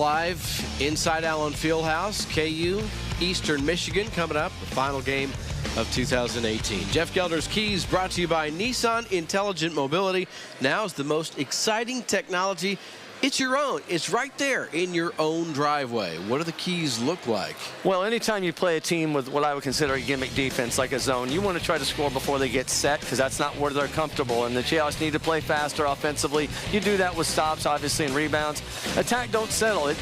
live inside Allen Fieldhouse. KU, Eastern Michigan coming up, the final game of 2018. Jeff Gelder's Keys brought to you by Nissan Intelligent Mobility. Now is the most exciting technology. It's your own. It's right there in your own driveway. What do the keys look like? Well, anytime you play a team with what I would consider a gimmick defense like a zone, you want to try to score before they get set because that's not where they're comfortable. And the Jayhawks need to play faster offensively. You do that with stops, obviously, and rebounds. Attack, don't settle. It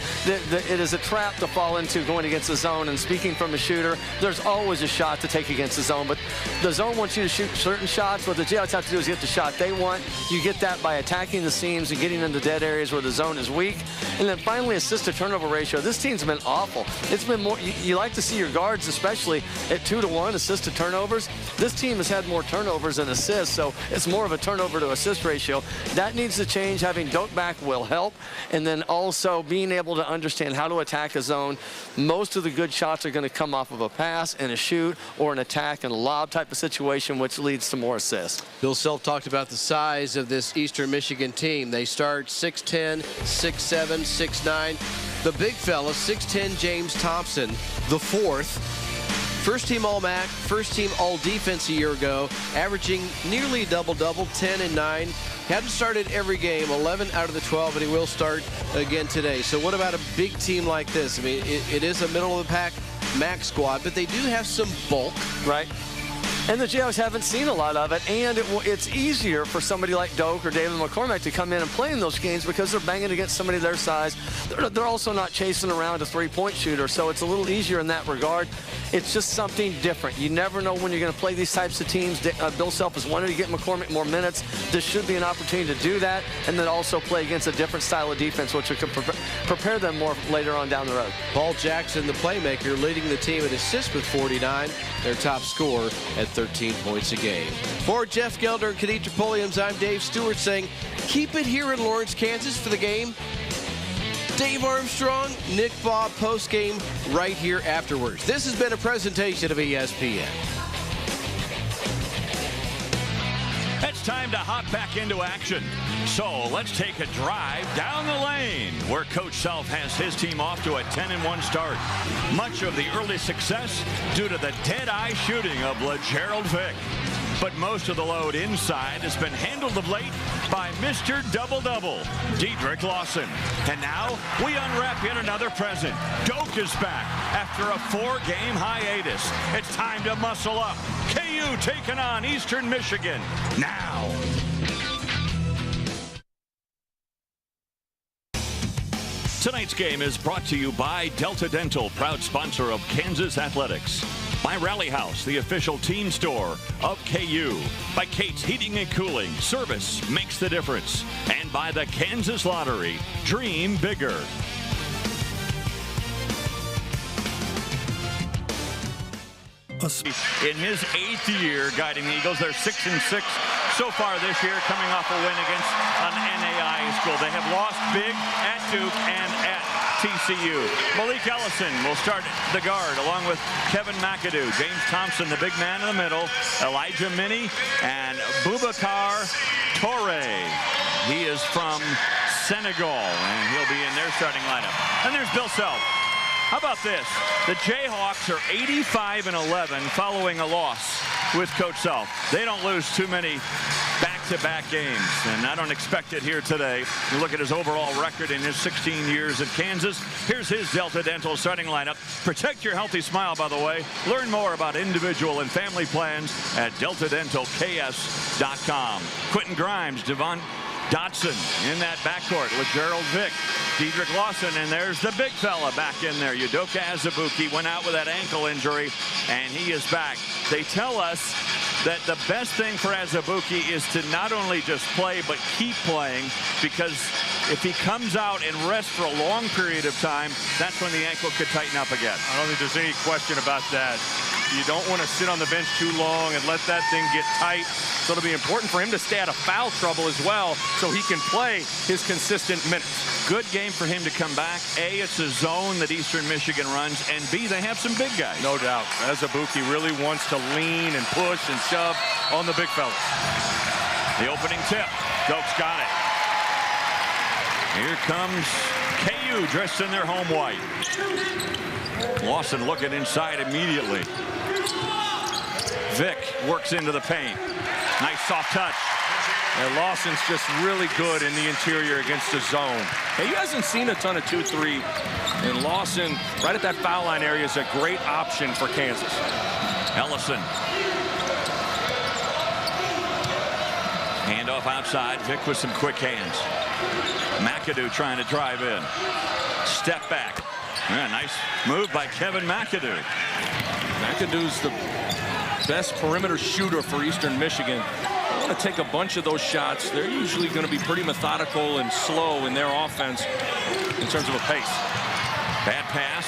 is a trap to fall into going against the zone. And speaking from a shooter, there's always a shot to take against the zone. But the zone wants you to shoot certain shots. What the Jayhawks have to do is get the shot they want. You get that by attacking the seams and getting into dead areas where the zone is weak. And then finally, assist to turnover ratio. This team's been awful. It's been more, you like to see your guards, especially at 2-to-1 assist to turnovers. This team has had more turnovers than assists, so it's more of a turnover to assist ratio. That needs to change. Having Doak back will help. And then also being able to understand how to attack a zone. Most of the good shots are going to come off of a pass and a shoot or an attack and a lob type of situation, which leads to more assists. Bill Self talked about the size of this Eastern Michigan team. They start 6'10", 6'7", 6'9". The big fella, 6'10", James Thompson, the fourth. First team All-MAC, first team All-Defense a year ago, averaging nearly double-double, 10 and 9. Hadn't started every game, 11 out of the 12, and he will start again today. So what about a big team like this? I mean, it is a middle-of-the-pack MAC squad, but they do have some bulk. Right. And the Jayhawks haven't seen a lot of it, and it's easier for somebody like Doak or David McCormack to come in and play in those games because they're banging against somebody their size. They're also not chasing around a three-point shooter, so it's a little easier in that regard. It's just something different. You never know when you're going to play these types of teams. Bill Self has wanted to get McCormack more minutes. This should be an opportunity to do that, and then also play against a different style of defense, which could prepare them more later on down the road. Paul Jackson, the playmaker, leading the team in assists with 49, their top scorer at 13 points a game. For Jeff Gelder and Khadija Pulliams, I'm Dave Stewart saying keep it here in Lawrence, Kansas for the game. Dave Armstrong, Nick Baugh post-game right here afterwards. This has been a presentation of ESPN. It's time to hop back into action. So let's take a drive down the lane where Coach Self has his team off to a 10-1 start. Much of the early success due to the dead-eye shooting of LeGerald Vick. But most of the load inside has been handled of late by Mr. Double-Double, Dedrick Lawson. And now we unwrap yet another present. Doak is back after a 4-game hiatus. It's time to muscle up. KU taking on Eastern Michigan now. Tonight's game is brought to you by Delta Dental, proud sponsor of Kansas Athletics. By Rally House, the official team store of KU. By Kate's Heating and Cooling, service makes the difference. And by the Kansas Lottery, dream bigger. In his 8th year guiding the Eagles, they're 6-6 so far this year, coming off a win against an NAIA school. They have lost big at Duke and at TCU. Malik Ellison will start the guard along with Kevin McAdoo. James Thompson, the big man in the middle. Elijah Minnie and Boubacar Touré. He is from Senegal, and he'll be in their starting lineup. And there's Bill Self. How about this? The Jayhawks are 85-11 following a loss with Coach Self. They don't lose too many back-to-back games, and I don't expect it here today. You look at his overall record in his 16 years at Kansas. Here's his Delta Dental starting lineup. Protect your healthy smile, by the way. Learn more about individual and family plans at deltadentalks.com. Quentin Grimes, Devon Dotson in that backcourt with Gerald Vick, Dedrick Lawson, and there's the big fella back in there. Udoka Azubuike went out with that ankle injury, and he is back. They tell us that the best thing for Azubuike is to not only just play, but keep playing, because if he comes out and rests for a long period of time, that's when the ankle could tighten up again. I don't think there's any question about that. You don't want to sit on the bench too long and let that thing get tight. So it'll be important for him to stay out of foul trouble as well so he can play his consistent minutes. Good game for him to come back. A, it's a zone that Eastern Michigan runs, and B, they have some big guys. No doubt. Azubuike really wants to lean and push and shove on the big fellas. The opening tip. Doak's got it. Here comes KU. KU dressed in their home white. Lawson looking inside immediately. Vick works into the paint. Nice soft touch. And Lawson's just really good in the interior against the zone. He hasn't seen a ton of 2-3. And Lawson, right at that foul line area, is a great option for Kansas. Ellison. Handoff outside. Vick with some quick hands. McAdoo trying to drive in. Step back. Yeah, nice move by Kevin McAdoo. McAdoo's the best perimeter shooter for Eastern Michigan. They want to take a bunch of those shots. They're usually going to be pretty methodical and slow in their offense in terms of a pace. Bad pass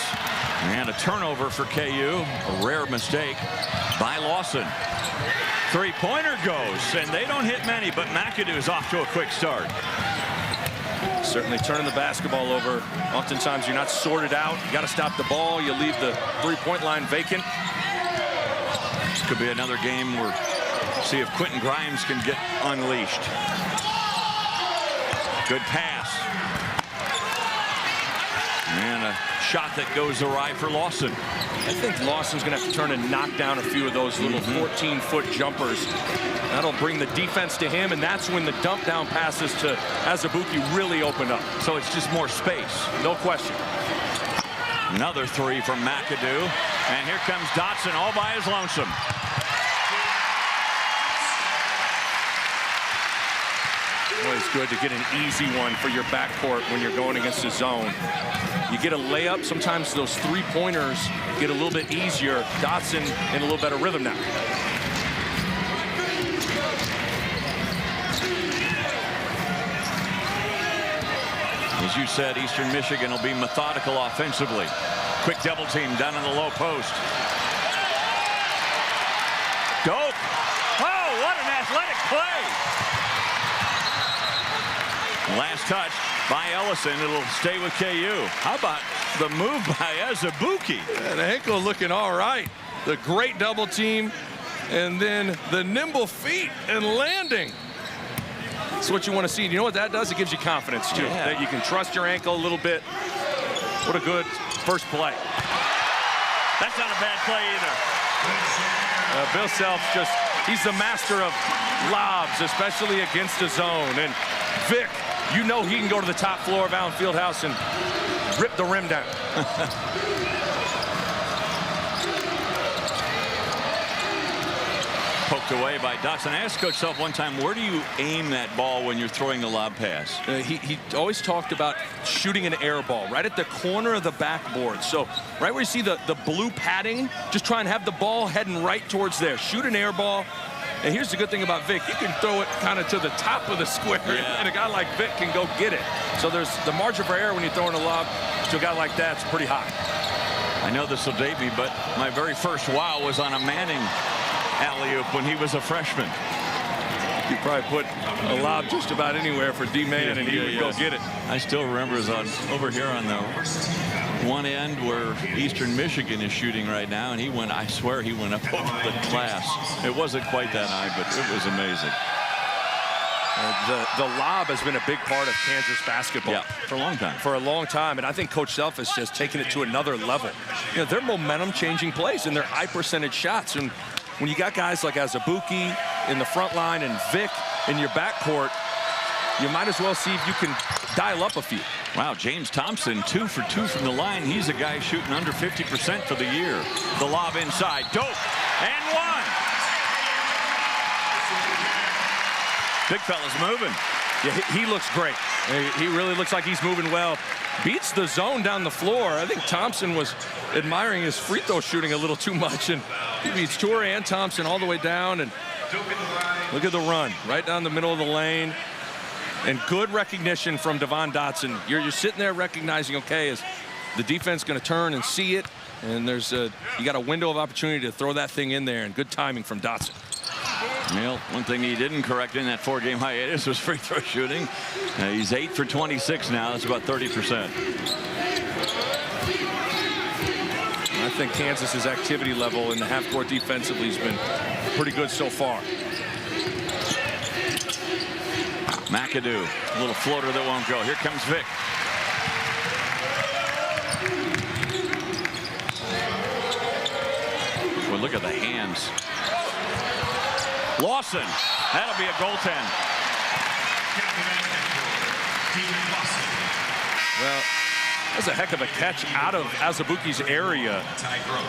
and a turnover for KU. A rare mistake by Lawson. Three-pointer goes, and they don't hit many, but McAdoo is off to a quick start. Certainly turning the basketball over. Oftentimes you're not sorted out. You got to stop the ball. You leave the three-point line vacant. This could be another game where see if Quentin Grimes can get unleashed. Good pass. And a shot that goes awry for Lawson. I think Lawson's going to have to turn and knock down a few of those little 14-foot jumpers. That'll bring the defense to him, and that's when the dump down passes to Azubuike really open up. So it's just more space. No question. Another three from McAdoo. And here comes Dotson all by his lonesome. Always good to get an easy one for your backcourt when you're going against a zone. You get a layup, sometimes those three-pointers get a little bit easier. Dotson in a little better rhythm now. As you said, Eastern Michigan will be methodical offensively. Quick double team down in the low post. Dope. Oh, what an athletic play. Last touch by Ellison. It'll stay with KU. How about the move by Azubuike? And ankle looking all right. The great double team, and then the nimble feet and landing. That's what you want to see. You know what that does? It gives you confidence, too. Yeah. That you can trust your ankle a little bit. What a good first play. That's not a bad play either. Bill Self he's the master of lobs, especially against the zone. And Vic, you know he can go to the top floor of Allen Fieldhouse and rip the rim down. Poked away by Dotson. I asked Coach Self one time, where do you aim that ball when you're throwing the lob pass? He always talked about shooting an air ball right at the corner of the backboard. So right where you see the blue padding, just try and have the ball heading right towards there. Shoot an air ball. And here's the good thing about Vic. He can throw it kind of to the top of the square, and a guy like Vic can go get it. So there's the margin for error when you're throwing a lob to a guy like that. It's pretty high. I know this will date me, but my very first wow was on a Manning alley-oop when he was a freshman. You probably put a lob just about anywhere for D-Man, and he would go get it. I still remember it was over here on the one end where Eastern Michigan is shooting right now, and he went, I swear he went up over the glass. It wasn't quite that high, but it was amazing. The lob has been a big part of Kansas basketball. Yeah, for a long time. For a long time, and I think Coach Self has just taken it to another level. You know, they're momentum-changing plays, and they're high-percentage shots. And when you got guys like Azubuike in the front line and Vic in your backcourt, you might as well see if you can dial up a few. Wow, James Thompson, 2 for 2 from the line. He's a guy shooting under 50% for the year. The lob inside, dope, and one. Big fella's moving. Yeah, he looks great. He really looks like he's moving well. Beats the zone down the floor. I think Thompson was admiring his free throw shooting a little too much, and he beats Toure and Thompson all the way down. And look at the run, right down the middle of the lane. And good recognition from Devon Dotson. You're sitting there recognizing, okay, is the defense going to turn and see it? And you got a window of opportunity to throw that thing in there, and good timing from Dotson. Well, one thing he didn't correct in that 4-game hiatus was free throw shooting. He's 8 for 26 now. That's about 30%. I think Kansas's activity level in the half-court defensively has been pretty good so far. McAdoo, a little floater that won't go. Here comes Vic. look at the hands. Lawson, that'll be a goaltend. Well, that's a heck of a catch out of Azubuike's area.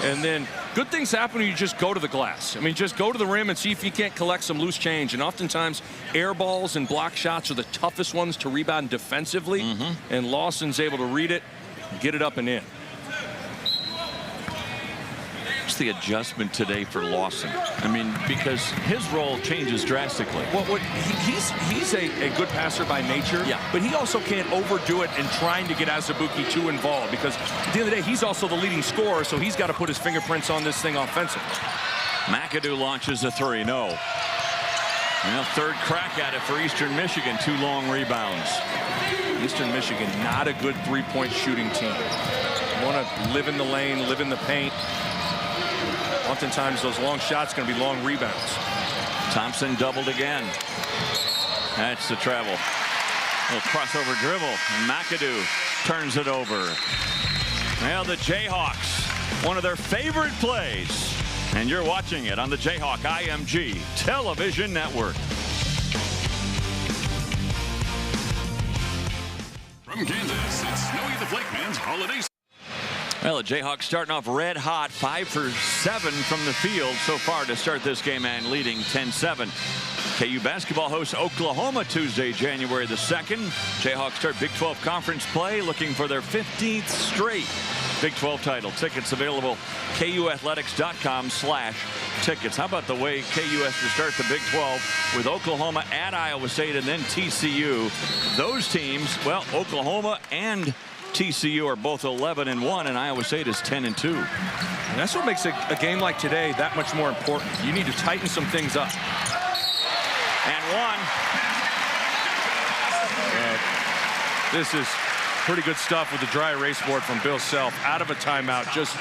And then good things happen when you just go to the glass. I mean, just go to the rim and see if you can't collect some loose change. And oftentimes, air balls and block shots are the toughest ones to rebound defensively. And Lawson's able to read it, get it up and in. What's the adjustment today for Lawson? I mean, because his role changes drastically. Well, he's a good passer by nature, but he also can't overdo it in trying to get Azubuike too involved, because at the end of the day, he's also the leading scorer, so he's got to put his fingerprints on this thing offensively. McAdoo launches a three. No. Well, third crack at it for Eastern Michigan. 2 long rebounds. Eastern Michigan, not a good three-point shooting team. Want to live in the lane, live in the paint. Oftentimes, those long shots going to be long rebounds. Thompson doubled again. That's the travel. A little crossover dribble. And McAdoo turns it over. Well, the Jayhawks, one of their favorite plays. And you're watching it on the Jayhawk IMG Television Network. From Kansas, it's Snowy the Flake Man's Holiday. Well, the Jayhawks starting off red hot, 5 for 7 from the field so far to start this game and leading 10-7. KU basketball hosts Oklahoma Tuesday, January the 2nd. Jayhawks start Big 12 conference play, looking for their 15th straight Big 12 title. Tickets available KUathletics.com/tickets. How about the way KU has to start the Big 12 with Oklahoma at Iowa State and then TCU. Those teams, well, Oklahoma and TCU are both 11-1, and Iowa State is 10-2. And that's what makes a game like today that much more important. You need to tighten some things up. And one. This is pretty good stuff with the dry erase board from Bill Self. Out of a timeout, just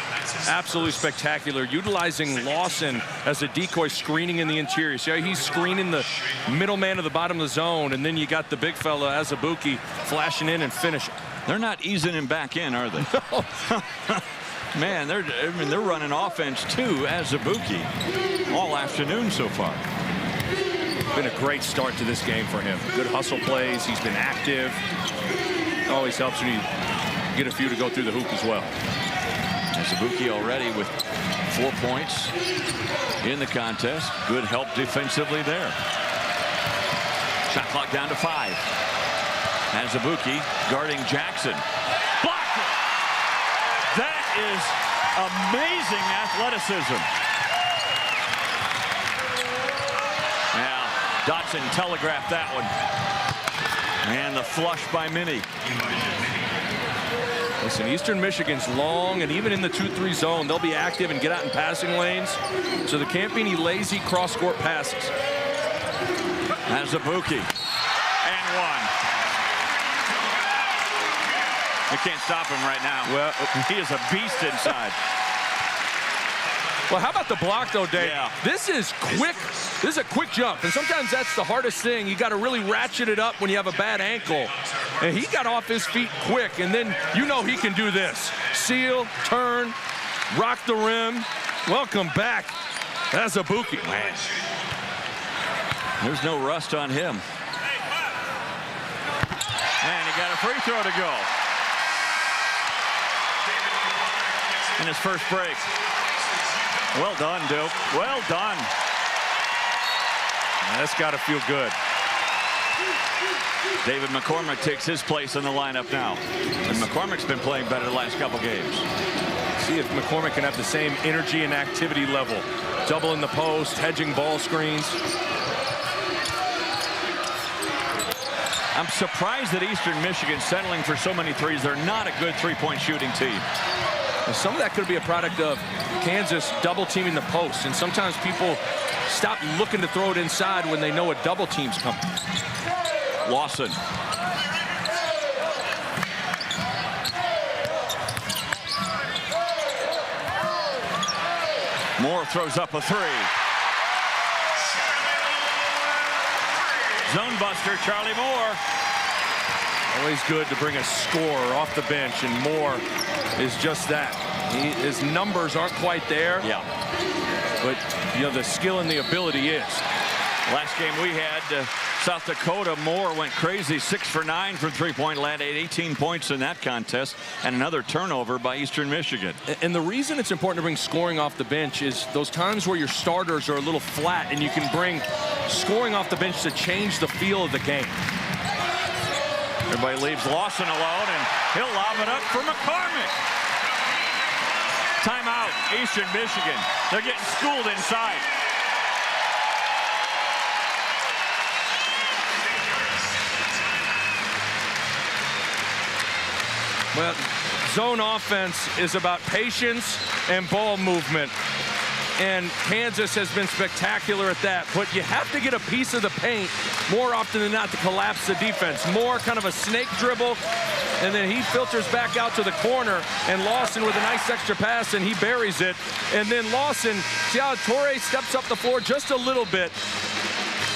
absolutely spectacular. Utilizing Lawson as a decoy, screening in the interior. See how he's screening the middleman of the bottom of the zone, and then you got the big fella, Azubuike, flashing in and finishing. They're not easing him back in, are they? No. Man, they're running offense too, Azubuike, all afternoon so far. Been a great start to this game for him. Good hustle plays. He's been active. Always helps when you get a few to go through the hoop as well. Azubuike already with 4 points in the contest. Good help defensively there. Shot clock down to 5. Azubuike guarding Jackson. Blocked it! That is amazing athleticism. Now, Dotson telegraphed that one. And the flush by Minnie. Listen, Eastern Michigan's long, and even in the 2-3 zone, they'll be active and get out in passing lanes. So there can't be any lazy cross-court passes. Azubuike. And one. You can't stop him right now. Well, he is a beast inside. Well, how about the block, though, Dave? Yeah. This is quick. This is a quick jump, and sometimes that's the hardest thing. You got to really ratchet it up when you have a bad ankle. And he got off his feet quick, and then you know he can do this. Seal, turn, rock the rim. Welcome back. That's Azubuike. Man. There's no rust on him. And he got a free throw to go. In his first break. Well done, Duke. Well done. That's got to feel good. David McCormick takes his place in the lineup now. And McCormick's been playing better the last couple games. See if McCormick can have the same energy and activity level. Doubling the post, hedging ball screens. I'm surprised that Eastern Michigan's settling for so many threes. They're not a good three-point shooting team. And some of that could be a product of Kansas double teaming the post. And sometimes people stop looking to throw it inside when they know a double team's coming. Lawson. Moore throws up a three. Zone buster, Charlie Moore. Always good to bring a scorer off the bench, and Moore is just that. His numbers aren't quite there. Yeah. but the skill and the ability is. Last game we had, South Dakota, Moore went crazy, 6 for 9 from three-point land, 18 points in that contest, and another turnover by Eastern Michigan. And the reason it's important to bring scoring off the bench is those times where your starters are a little flat, and you can bring scoring off the bench to change the feel of the game. Everybody leaves Lawson alone, and he'll lob it up for McCormick. Timeout, Eastern Michigan. They're getting schooled inside. Well, zone offense is about patience and ball movement. And Kansas has been spectacular at that. But you have to get a piece of the paint more often than not to collapse the defense. More kind of a snake dribble, and then he filters back out to the corner, and Lawson with a nice extra pass, and he buries it. And then Lawson, see how Torrey steps up the floor just a little bit.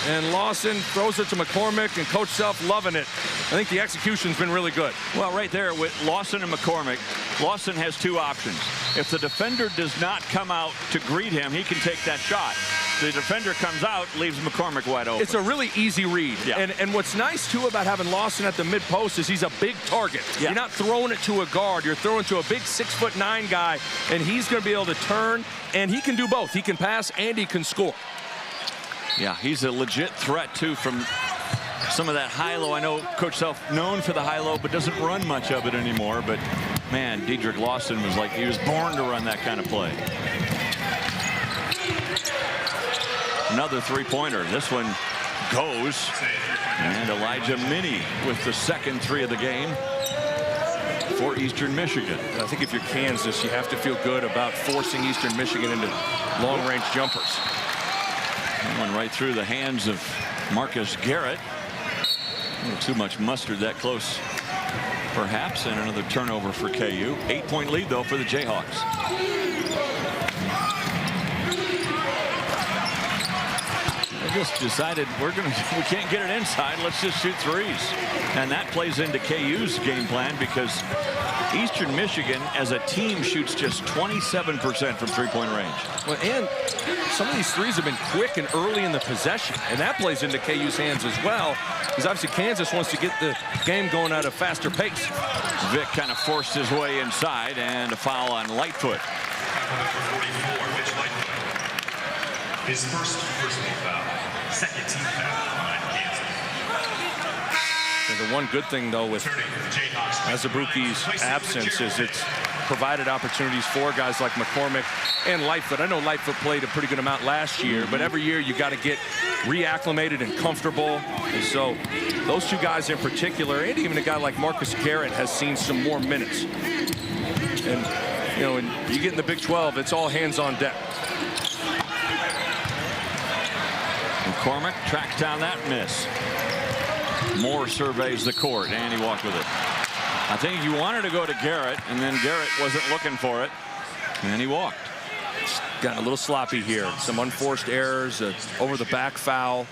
And Lawson throws it to McCormick, and Coach Self loving it. I think the execution's been really good. Well, right there with Lawson and McCormick, Lawson has two options. If the defender does not come out to greet him, he can take that shot. The defender comes out, leaves McCormick wide open. It's a really easy read. Yeah. And what's nice, too, about having Lawson at the mid-post is he's a big target. Yeah. You're not throwing it to a guard. You're throwing to a big 6'9" guy, and he's going to be able to turn, and he can do both. He can pass and he can score. Yeah, he's a legit threat, too, from some of that high-low. I know Coach Self known for the high-low, but doesn't run much of it anymore. But, man, Dedrick Lawson was like he was born to run that kind of play. Another three-pointer. This one goes. And Elijah Minnie with the second three of the game for Eastern Michigan. I think if you're Kansas, you have to feel good about forcing Eastern Michigan into long-range jumpers. One right through the hands of Marcus Garrett. A little too much mustard that close, perhaps, and another turnover for KU. 8-point lead, though, for the Jayhawks. They just decided we can't get it inside. Let's just shoot threes. And that plays into KU's game plan because Eastern Michigan, as a team, shoots just 27% from three-point range. Well, and some of these threes have been quick and early in the possession, and that plays into KU's hands as well, because obviously Kansas wants to get the game going at a faster pace. Vic kind of forced his way inside, and a foul on Lightfoot. His first personal foul, second team foul on Kansas. And the one good thing, though, with Azubuike's absence is it's provided opportunities for guys like McCormick and Lightfoot. I know Lightfoot played a pretty good amount last year, but every year you got to get reacclimated and comfortable. And so those two guys in particular, and even a guy like Marcus Garrett, has seen some more minutes. And, when you get in the Big 12, it's all hands on deck. McCormick tracks down that miss. Moore surveys the court, and he walked with it. I think he wanted to go to Garrett, and then Garrett wasn't looking for it, and he walked. Gotten a little sloppy here. Some unforced errors, over the back foul,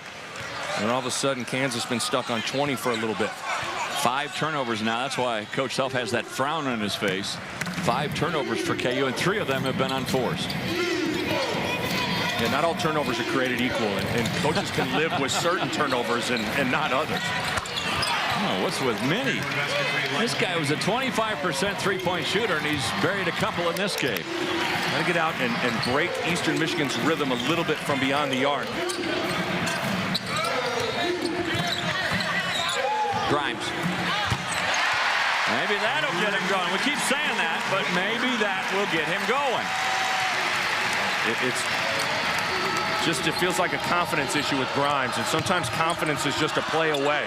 and all of a sudden Kansas been stuck on 20 for a little bit. 5 turnovers now. That's why Coach Self has that frown on his face. 5 turnovers for KU, and 3 of them have been unforced. Yeah, not all turnovers are created equal, and coaches can live with certain turnovers and not others. Oh, what's with Minnie? This guy was a 25% three-point shooter, and he's buried a couple in this game. Got to get out and break Eastern Michigan's rhythm a little bit from beyond the arc. Grimes. Maybe that'll get him going. We keep saying that, but maybe that will get him going. It feels like a confidence issue with Grimes, and sometimes confidence is just a play away.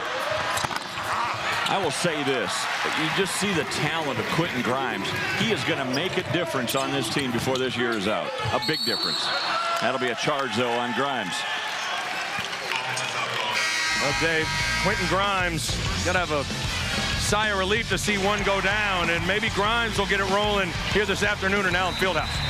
I will say this. You just see the talent of Quentin Grimes. He is going to make a difference on this team before this year is out. A big difference. That'll be a charge, though, on Grimes. Well, Dave, Quentin Grimes got to have a sigh of relief to see one go down, and maybe Grimes will get it rolling here this afternoon in Allen Fieldhouse.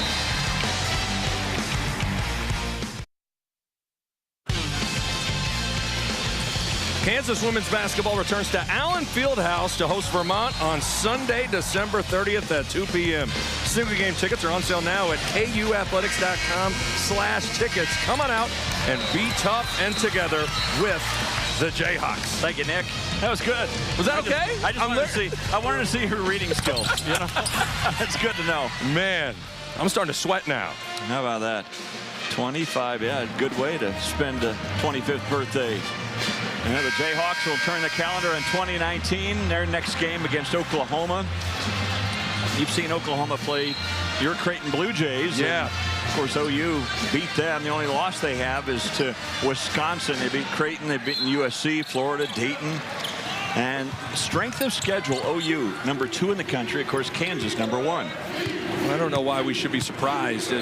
Kansas women's basketball returns to Allen Fieldhouse to host Vermont on Sunday, December 30th at 2 p.m. Single game tickets are on sale now at kuathletics.com/tickets. Come on out and be tough and together with the Jayhawks. Thank you, Nick. That was good. Was that okay? I wanted to see her reading skills. You know, that's good to know. Man, I'm starting to sweat now. How about that? 25, yeah, good way to spend a 25th birthday. And the Jayhawks will turn the calendar in 2019. Their next game against Oklahoma. You've seen Oklahoma play your Creighton Blue Jays. Yeah. Of course, OU beat them. The only loss they have is to Wisconsin. They beat Creighton. They've beaten USC, Florida, Dayton. And strength of schedule, OU, number 2 in the country. Of course, Kansas, number 1. I don't know why we should be surprised. I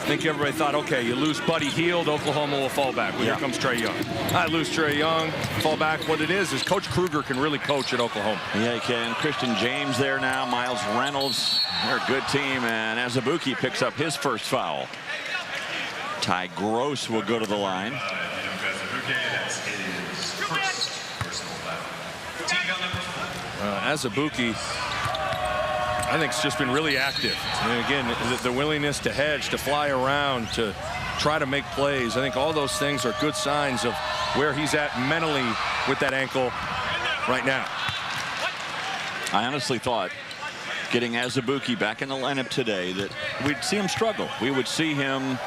think everybody thought, okay, you lose Buddy Hield, Oklahoma will fall back. Well, here comes Trae Young. I lose Trae Young, fall back. What it is Coach Kruger can really coach at Oklahoma. Yeah, he can. Christian James there now. Miles Reynolds. They're a good team. And Azubuike picks up his first foul. Ty Gross will go to the line. Azubuike, I think, has just been really active. And again, the willingness to hedge, to fly around, to try to make plays. I think all those things are good signs of where he's at mentally with that ankle right now. I honestly thought getting Azubuike back in the lineup today that we'd see him struggle. We would see him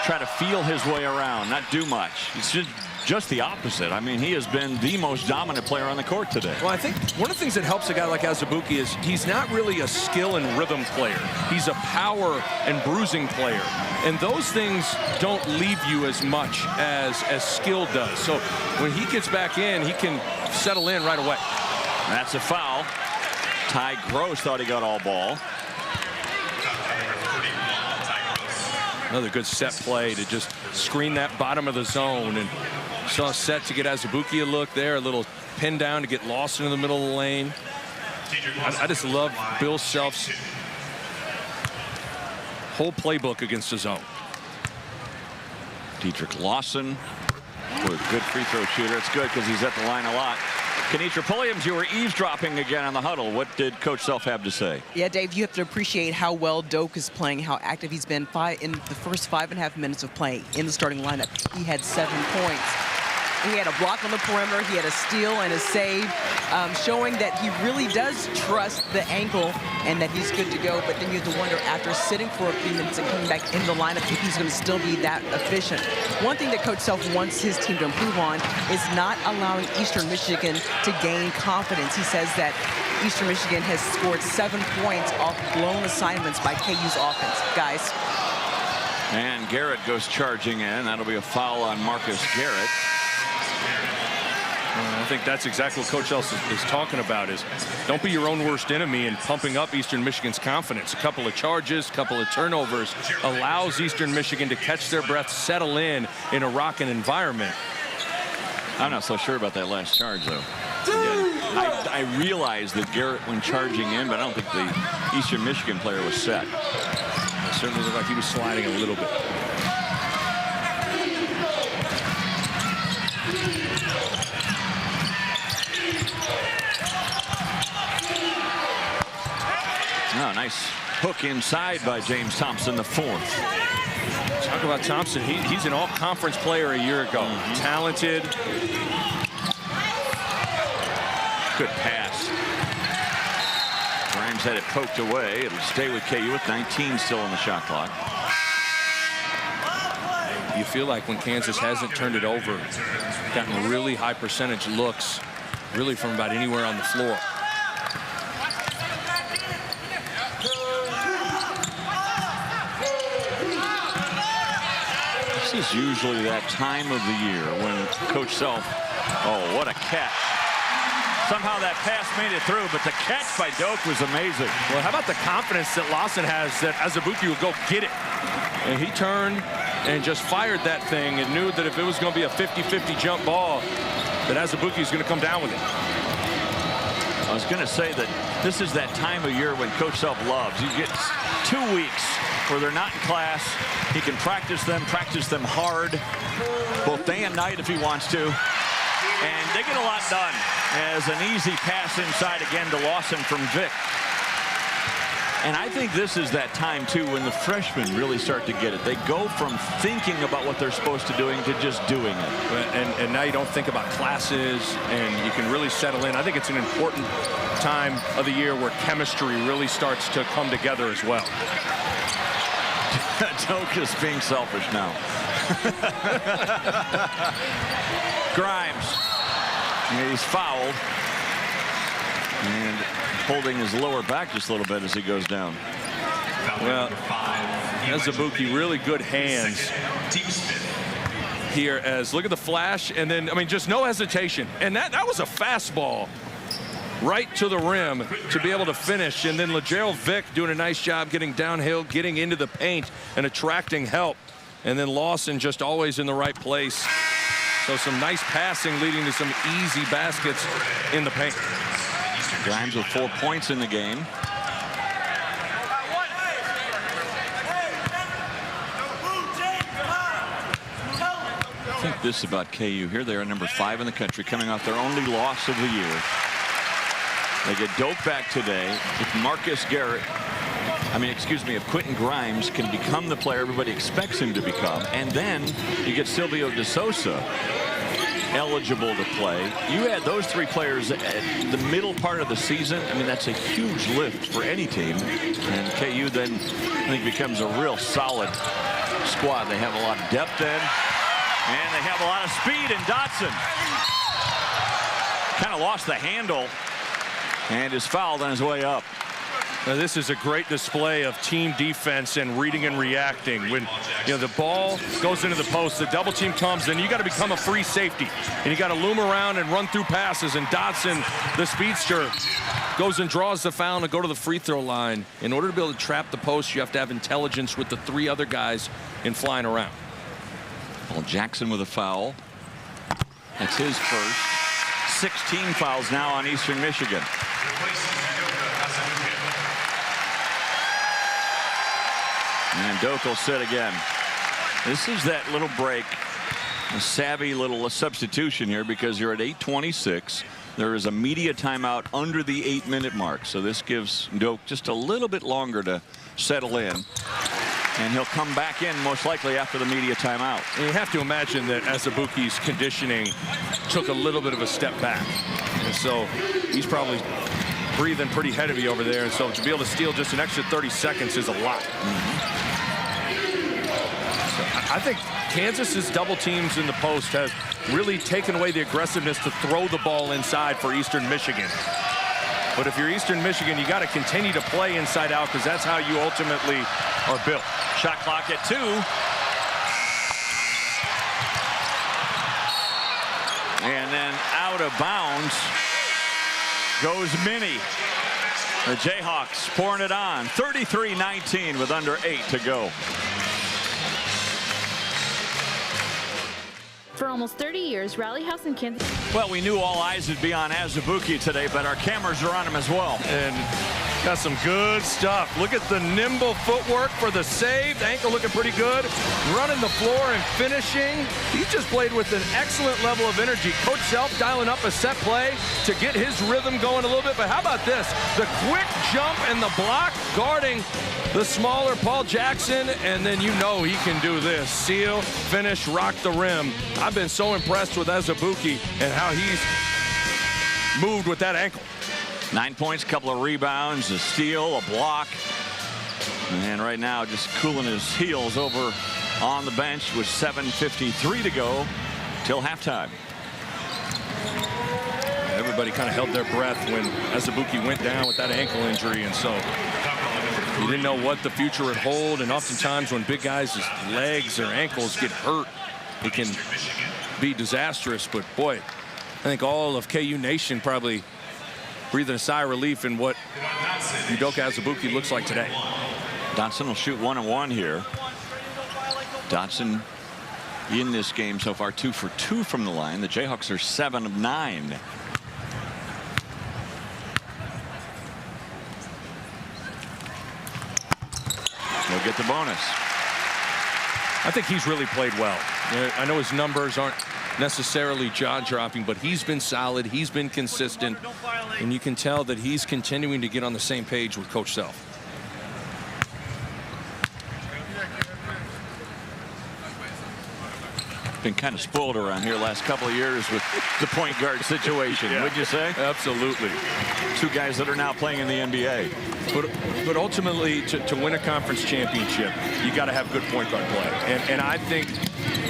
try to feel his way around, not do much. It's just the opposite. I mean, he has been the most dominant player on the court today. Well, I think one of the things that helps a guy like Azubuike is he's not really a skill and rhythm player. He's a power and bruising player. And those things don't leave you as much as skill does. So when he gets back in, he can settle in right away. That's a foul. Ty Gross thought he got all ball. Another good set play to just screen that bottom of the zone, and saw a set to get Azubuike a look there, a little pin down to get Lawson in the middle of the lane. I just love Bill Self's whole playbook against the zone. Dietrich Lawson, a good free throw shooter. It's good because he's at the line a lot. Kenitra Pulliams, you were eavesdropping again on the huddle. What did Coach Self have to say? Yeah, Dave, you have to appreciate how well Doak is playing, how active he's been. In the first 5.5 minutes of play in the starting lineup, he had 7 points. He had a block on the perimeter, he had a steal and a save, showing that he really does trust the ankle and that he's good to go. But then you have to wonder, after sitting for a few minutes and coming back in the lineup, if he's going to still be that efficient. One thing that Coach Self wants his team to improve on is not allowing Eastern Michigan to gain confidence. He says that Eastern Michigan has scored 7 points off blown assignments by KU's offense. Guys. And Garrett goes charging in. That'll be a foul on Marcus Garrett. I think that's exactly what Coach Self is talking about, is don't be your own worst enemy in pumping up Eastern Michigan's confidence. A couple of charges, a couple of turnovers allows Eastern Michigan to catch their breath, settle in a rocking environment. I'm not so sure about that last charge, though. Yeah, I realized that Garrett went charging in, but I don't think the Eastern Michigan player was set. It certainly looked like he was sliding a little bit. Oh, nice hook inside by James Thompson, the 4th. Talk about Thompson. He's an all-conference player a year ago. Talented. Good pass. Grimes had it poked away. It'll stay with KU with 19 still on the shot clock. You feel like when Kansas hasn't turned it over, gotten really high percentage looks, really from about anywhere on the floor. This is usually that time of the year when Coach Self, oh, what a catch. Somehow that pass made it through, but the catch by Doak was amazing. Well, how about the confidence that Lawson has that Azubuike will go get it? And he turned and just fired that thing and knew that if it was going to be a 50-50 jump ball, that Azubuike is going to come down with it. I was going to say that this is that time of year when Coach Self loves. You get 2 weeks where they're not in class. He can practice them hard, both day and night if he wants to. And they get a lot done as an easy pass inside again to Lawson from Vic. And I think this is that time, too, when the freshmen really start to get it. They go from thinking about what they're supposed to doing to just doing it. And now you don't think about classes, and you can really settle in. I think it's an important time of the year where chemistry really starts to come together as well. Doak is being selfish now. Grimes. He's fouled. And holding his lower back just a little bit as he goes down. Well, Azubuike, really good hands here as look at the flash, and then, I mean, just no hesitation. And that was a fastball right to the rim to be able to finish. And then LeGerald Vick doing a nice job getting downhill, getting into the paint and attracting help. And then Lawson just always in the right place. So some nice passing leading to some easy baskets in the paint. Grimes with 4 points in the game. I think this is about KU here. They are number 5 in the country, coming off their only loss of the year. They get Doak back today. If Marcus Garrett, if Quentin Grimes can become the player everybody expects him to become, and then you get Silvio De Sousa eligible to play. You add those 3 players at the middle part of the season. I mean, that's a huge lift for any team. And KU then, I think, becomes a real solid squad. They have a lot of depth in, and they have a lot of speed in Dotson. Kind of lost the handle and is fouled on his way up. Now, this is a great display of team defense and reading and reacting. When the ball goes into the post, the double team comes, then you got to become a free safety, and you got to loom around and run through passes. And Dotson, the speedster, goes and draws the foul to go to the free throw line. In order to be able to trap the post, you have to have intelligence with the 3 other guys in flying around. Well, Jackson with a foul. That's his first. 16 fouls now on Eastern Michigan. And Doak will sit again. This is that little break, a savvy little substitution here, because you're at 8:26. There is a media timeout under the 8-minute mark. So this gives Doak just a little bit longer to settle in. And he'll come back in most likely after the media timeout. And you have to imagine that Azubuike's conditioning took a little bit of a step back. And so he's probably breathing pretty heavy over there. And so to be able to steal just an extra 30 seconds is a lot. I think Kansas's double teams in the post has really taken away the aggressiveness to throw the ball inside for Eastern Michigan. But if you're Eastern Michigan, you got to continue to play inside out, because that's how you ultimately are built. Shot clock at 2. And then out of bounds goes Minnie. The Jayhawks pouring it on. 33-19 with under 8 to go. For almost 30 years, Rally House in Kansas. Well, we knew all eyes would be on Azubuike today, but our cameras are on him as well. And got some good stuff. Look at the nimble footwork for the save. The ankle looking pretty good. Running the floor and finishing. He's just played with an excellent level of energy. Coach Self dialing up a set play to get his rhythm going a little bit. But how about this? The quick jump and the block guarding the smaller Paul Jackson. And then you know he can do this. Seal, finish, rock the rim. I've been so impressed with Azubuike and how he's moved with that ankle. 9 points, couple of rebounds, a steal, a block. And right now just cooling his heels over on the bench with 7:53 to go till halftime. Everybody kind of held their breath when Azubuike went down with that ankle injury, and so you didn't know what the future would hold. And oftentimes when big guys' legs or ankles get hurt, it can be disastrous. But boy, I think all of KU Nation probably breathing a sigh of relief in what Udoka Azubuike looks like today. Dotson will shoot 1 and 1 here. Dotson in this game so far 2 for 2 from the line. The Jayhawks are 7 of 9. They'll get the bonus. I think he's really played well. I know his numbers aren't necessarily jaw-dropping, but he's been solid, he's been consistent, and you can tell that he's continuing to get on the same page with Coach Self. Been kind of spoiled around here last couple of years with the point guard situation, would you say? Absolutely. Two guys that are now playing in the NBA. But ultimately, to win a conference championship, you got to have good point guard play. And I think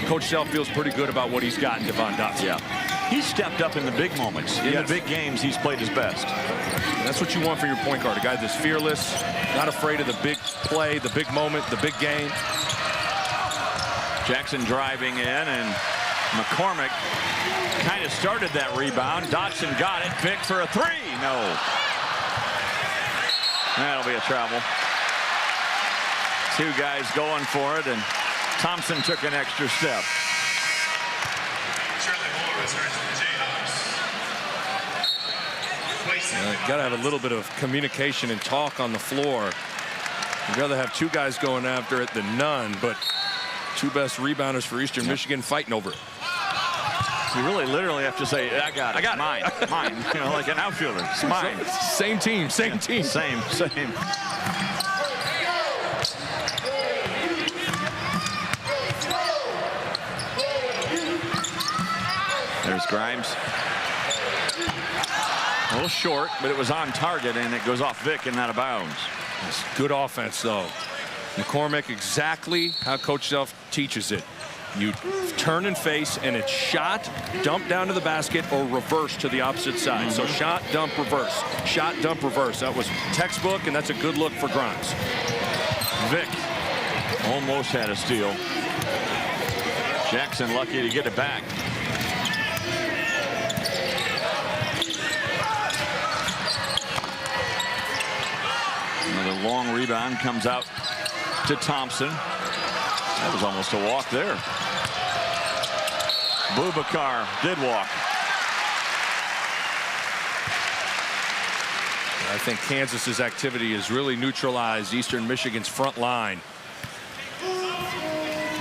Coach Self feels pretty good about what he's got in Devon Dotson. Yeah. He's stepped up in the big moments. In the big games, he's played his best. And that's what you want for your point guard, a guy that's fearless, not afraid of the big play, the big moment, the big game. Jackson driving in, and McCormick kind of started that rebound. Dotson got it. Vick for a three. No. That'll be a travel. Two guys going for it, and Thompson took an extra step. Got to have a little bit of communication and talk on the floor. You'd rather have two guys going after it than none, but two best rebounders for Eastern Michigan fighting over it. You really literally have to say, I got it. Mine. Mine. You know, like an outfielder. It's mine. Same team. Same team. Same. There's Grimes. A little short, but it was on target, and it goes off Vick and out of bounds. It's good offense, though. McCormick, exactly how Coach Self teaches it. You turn and face, and it's shot, dump down to the basket, or reverse to the opposite side. So shot, dump, reverse. Shot, dump, reverse. That was textbook, and that's a good look for Grimes. Vick almost had a steal. Jackson lucky to get it back. Another long rebound comes out to Thompson. That was almost a walk there. Boubacar did walk. I think Kansas's activity has really neutralized Eastern Michigan's front line,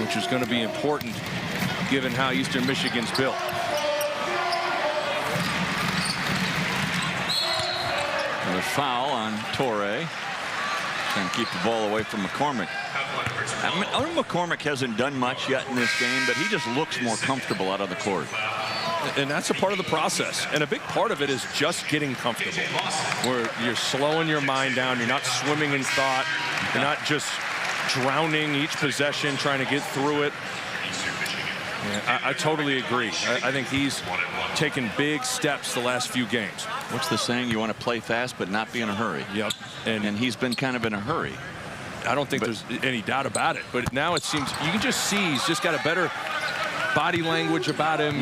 which is going to be important given how Eastern Michigan's built. Another foul on Torrey. Trying to keep the ball away from McCormick. I mean, McCormick hasn't done much yet in this game, but he just looks more comfortable out on the court. And that's a part of the process. And a big part of it is just getting comfortable, where you're slowing your mind down. You're not swimming in thought. You're not just drowning each possession, trying to get through it. Yeah, I totally agree. I think he's taken big steps the last few games. What's the saying? You want to play fast but not be in a hurry. Yep. And he's been kind of in a hurry. I don't think there's any doubt about it. But now it seems you can just see he's just got a better body language about him.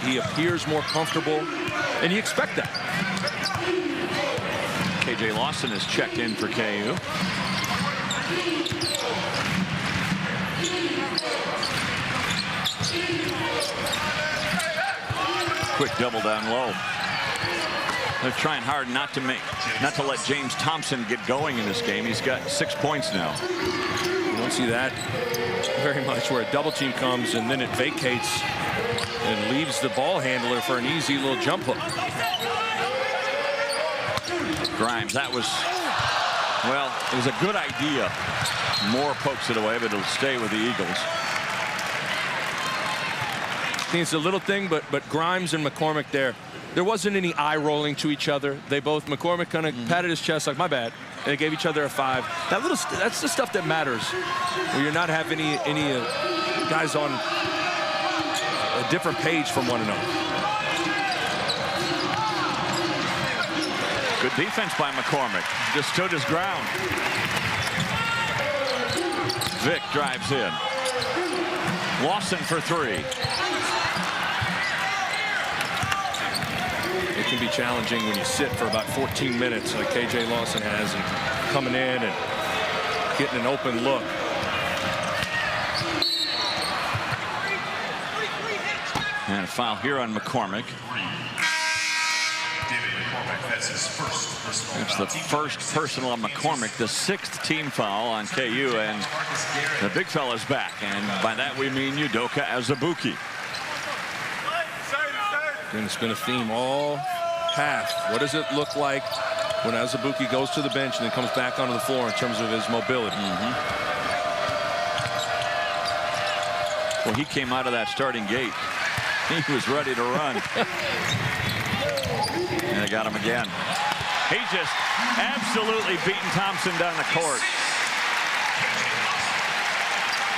He appears more comfortable. And you expect that. KJ Lawson is checked in for KU. Quick double down low. They're trying hard not to let James Thompson get going in this game. He's got 6 points now. You don't see that very much, where a double team comes and then it vacates and leaves the ball handler for an easy little jump hook. Grimes, that was, well, it was a good idea. Moore pokes it away, but it'll stay with the Eagles. I think it's a little thing, but Grimes and McCormick there wasn't any eye rolling to each other. They both, McCormick kind of patted his chest like, my bad. And they gave each other a 5. That's the stuff that matters, where you're not having any guys on a different page from one another. Good defense by McCormick. Just stood his ground. Vick drives in. Lawson for 3. It can be challenging when you sit for about 14 minutes like KJ Lawson has, and coming in and getting an open look. And a foul here on McCormick. That's the first personal on McCormick, the 6th team foul on KU, and the big fella's back. And by that we mean Udoka Azubuike. And it's been a theme all half. What does it look like when Azubuike goes to the bench and then comes back onto the floor in terms of his mobility? Well, he came out of that starting gate. He was ready to run. And they got him again. He just absolutely beaten Thompson down the court.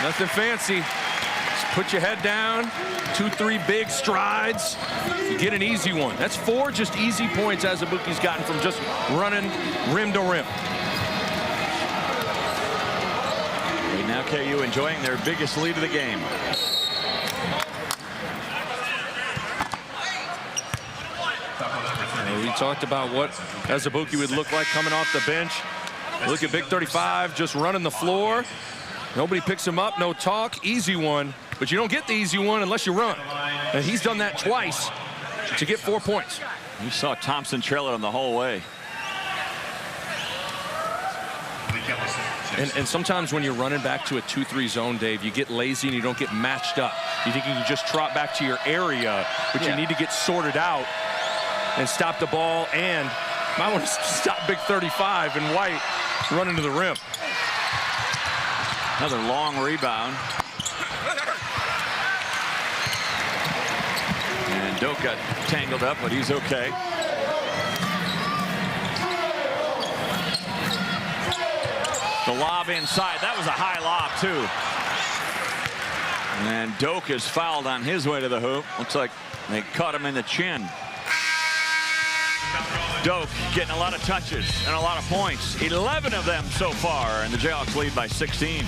Nothing fancy. Just put your head down. 2-3 big strides. You get an easy one. That's 4 just easy points Azubuike's gotten from just running rim to rim. Right now KU enjoying their biggest lead of the game. We talked about what Azubuike would look like coming off the bench. Look at Big 35 just running the floor. Nobody picks him up, no talk, easy one. But you don't get the easy one unless you run. And he's done that twice to get 4 points. You saw Thompson trail him the whole way. And sometimes when you're running back to a 2-3 zone, Dave, you get lazy and you don't get matched up. You think you can just trot back to your area, but you need to get sorted out and stop the ball, and might want to stop Big 35 and White running to the rim. Another long rebound. And Doak got tangled up, but he's okay. The lob inside. That was a high lob, too. And Doak is fouled on his way to the hoop. Looks like they caught him in the chin. Doak getting a lot of touches and a lot of points. 11 of them so far, and the Jayhawks lead by 16.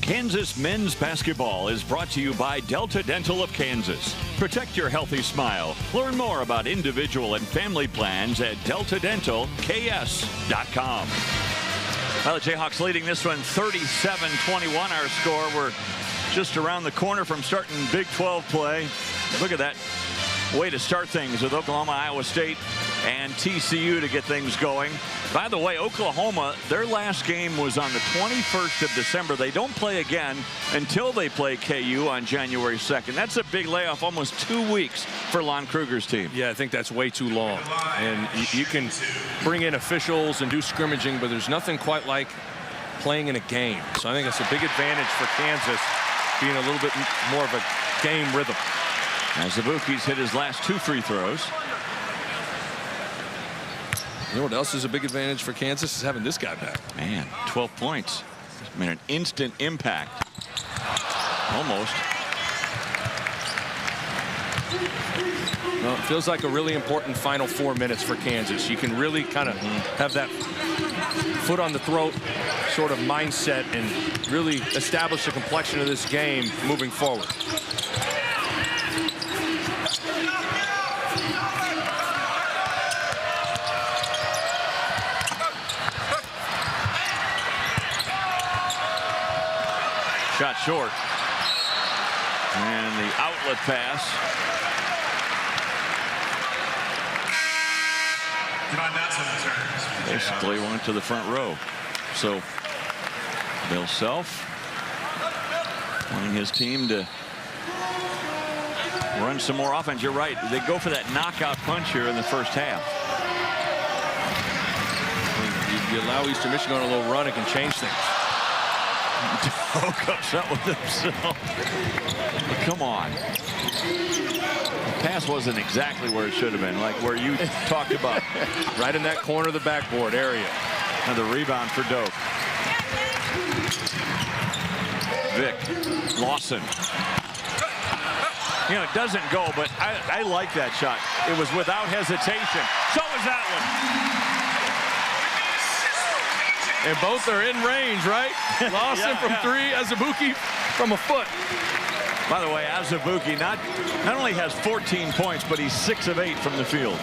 Kansas men's basketball is brought to you by Delta Dental of Kansas. Protect your healthy smile. Learn more about individual and family plans at deltadentalks.com. Well, the Jayhawks leading this one 37-21. Our score. We're just around the corner from starting Big 12 play. Look at that way to start things with Oklahoma, Iowa State, and TCU to get things going. By the way, Oklahoma, their last game was on the 21st of December. They don't play again until they play KU on January 2nd. That's a big layoff, almost 2 weeks for Lon Kruger's team. Yeah, I think that's way too long. And you can bring in officials and do scrimmaging, but there's nothing quite like playing in a game. So I think it's a big advantage for Kansas being a little bit more of a game rhythm. Azubuike's hit his last 2 free throws. You know what else is a big advantage for Kansas is having this guy back. Man, 12 points. I mean, an instant impact. Almost. Well, it feels like a really important final 4 minutes for Kansas. You can really kind of have that foot on the throat sort of mindset and really establish the complexion of this game moving forward. Shot short. And the outlet pass. Basically went to the front row. So Bill Self wanting his team to run some more offense. You're right. They go for that knockout punch here in the first half. You allow Eastern Michigan on a little run, it can change things. Doak upset with himself. But come on. The pass wasn't exactly where it should have been, like where you talked about. Right in that corner of the backboard area. Another rebound for Doak. Vic Lawson. You know, it doesn't go, but I like that shot. It was without hesitation. So was that one. And both are in range, right? Lawson from 3, Azubuike from a foot. By the way, Azubuike not only has 14 points, but he's 6 of 8 from the field.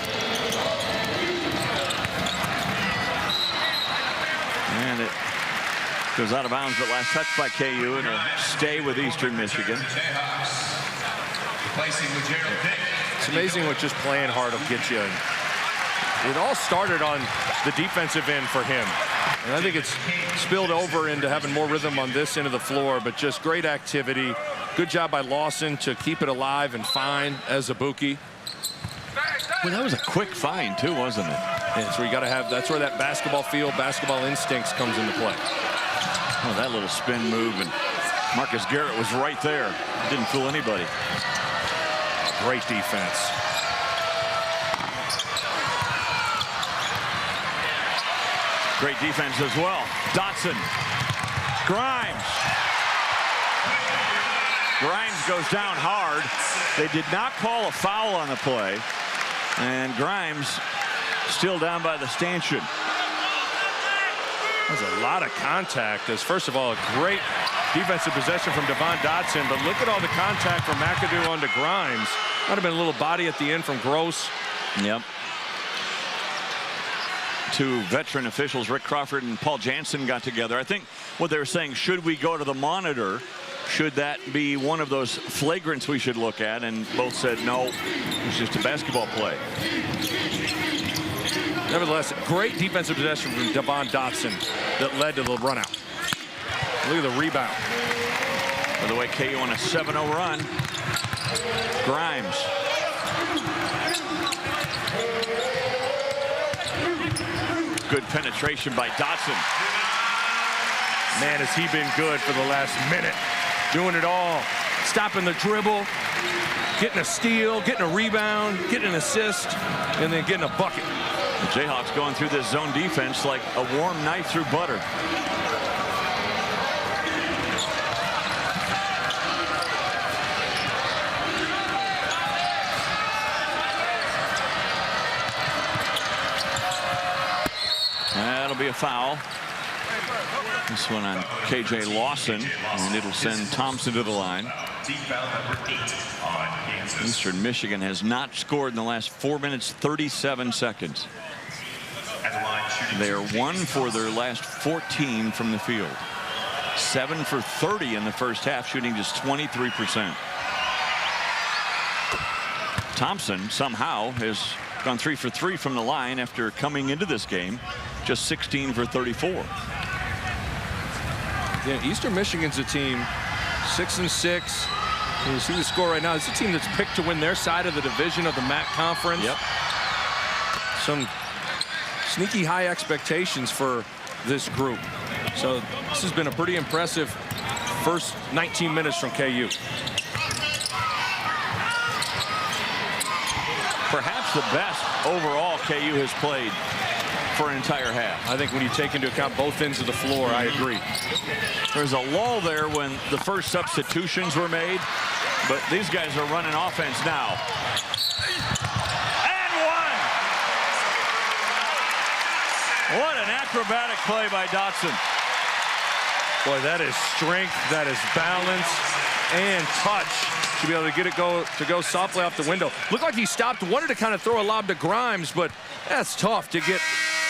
And it goes out of bounds, but last touch by KU, and it'll stay with Eastern Michigan. It's amazing what just playing hard will get you. It all started on the defensive end for him. And I think it's spilled over into having more rhythm on this end of the floor, but just great activity. Good job by Lawson to keep it alive and fine as Abuki. Well, that was a quick find, too, wasn't it? And so you got to have, that's where that basketball feel, basketball instincts comes into play. Oh, that little spin move, and Marcus Garrett was right there. Didn't fool anybody. Great defense. Great defense as well. Dotson. Grimes. Grimes goes down hard. They did not call a foul on the play. And Grimes still down by the stanchion. There's a lot of contact. As first of all, a great defensive possession from Devon Dotson, but look at all the contact from McAdoo onto Grimes. Might have been a little body at the end from Gross. Yep. Two veteran officials, Rick Crawford and Paul Jansen, got together. I think what they were saying, should we go to the monitor? Should that be one of those flagrants we should look at? And both said no, it's just a basketball play. Nevertheless, great defensive possession from Devon Dotson that led to the run out. Look at the rebound. By the way, KU on a 7-0 run. Grimes. Good penetration by Dotson. Man, has he been good for the last minute. Doing it all. Stopping the dribble, getting a steal, getting a rebound, getting an assist, and then getting a bucket. The Jayhawks going through this zone defense like a warm knife through butter. That'll be a foul. This one on KJ Lawson, and it'll send Thompson to the line. Eastern Michigan has not scored in the last 4 minutes 37 seconds. They are 1 for their last 14 from the field. 7 for 30 in the first half, shooting just 23%. Thompson somehow has gone 3 for 3 from the line after coming into this game just 16 for 34. Yeah, Eastern Michigan's a team 6-6. You see the score right now. It's a team that's picked to win their side of the division of the MAC conference. Yep. Some sneaky high expectations for this group. So this has been a pretty impressive first 19 minutes from KU. Perhaps the best overall KU has played for an entire half. I think when you take into account both ends of the floor, I agree. There's a lull there when the first substitutions were made, but these guys are running offense now. And one! What an acrobatic play by Dotson. Boy, that is strength, that is balance, and touch to be able to get it go softly off the window. Looked like he stopped, wanted to kind of throw a lob to Grimes, but that's tough to get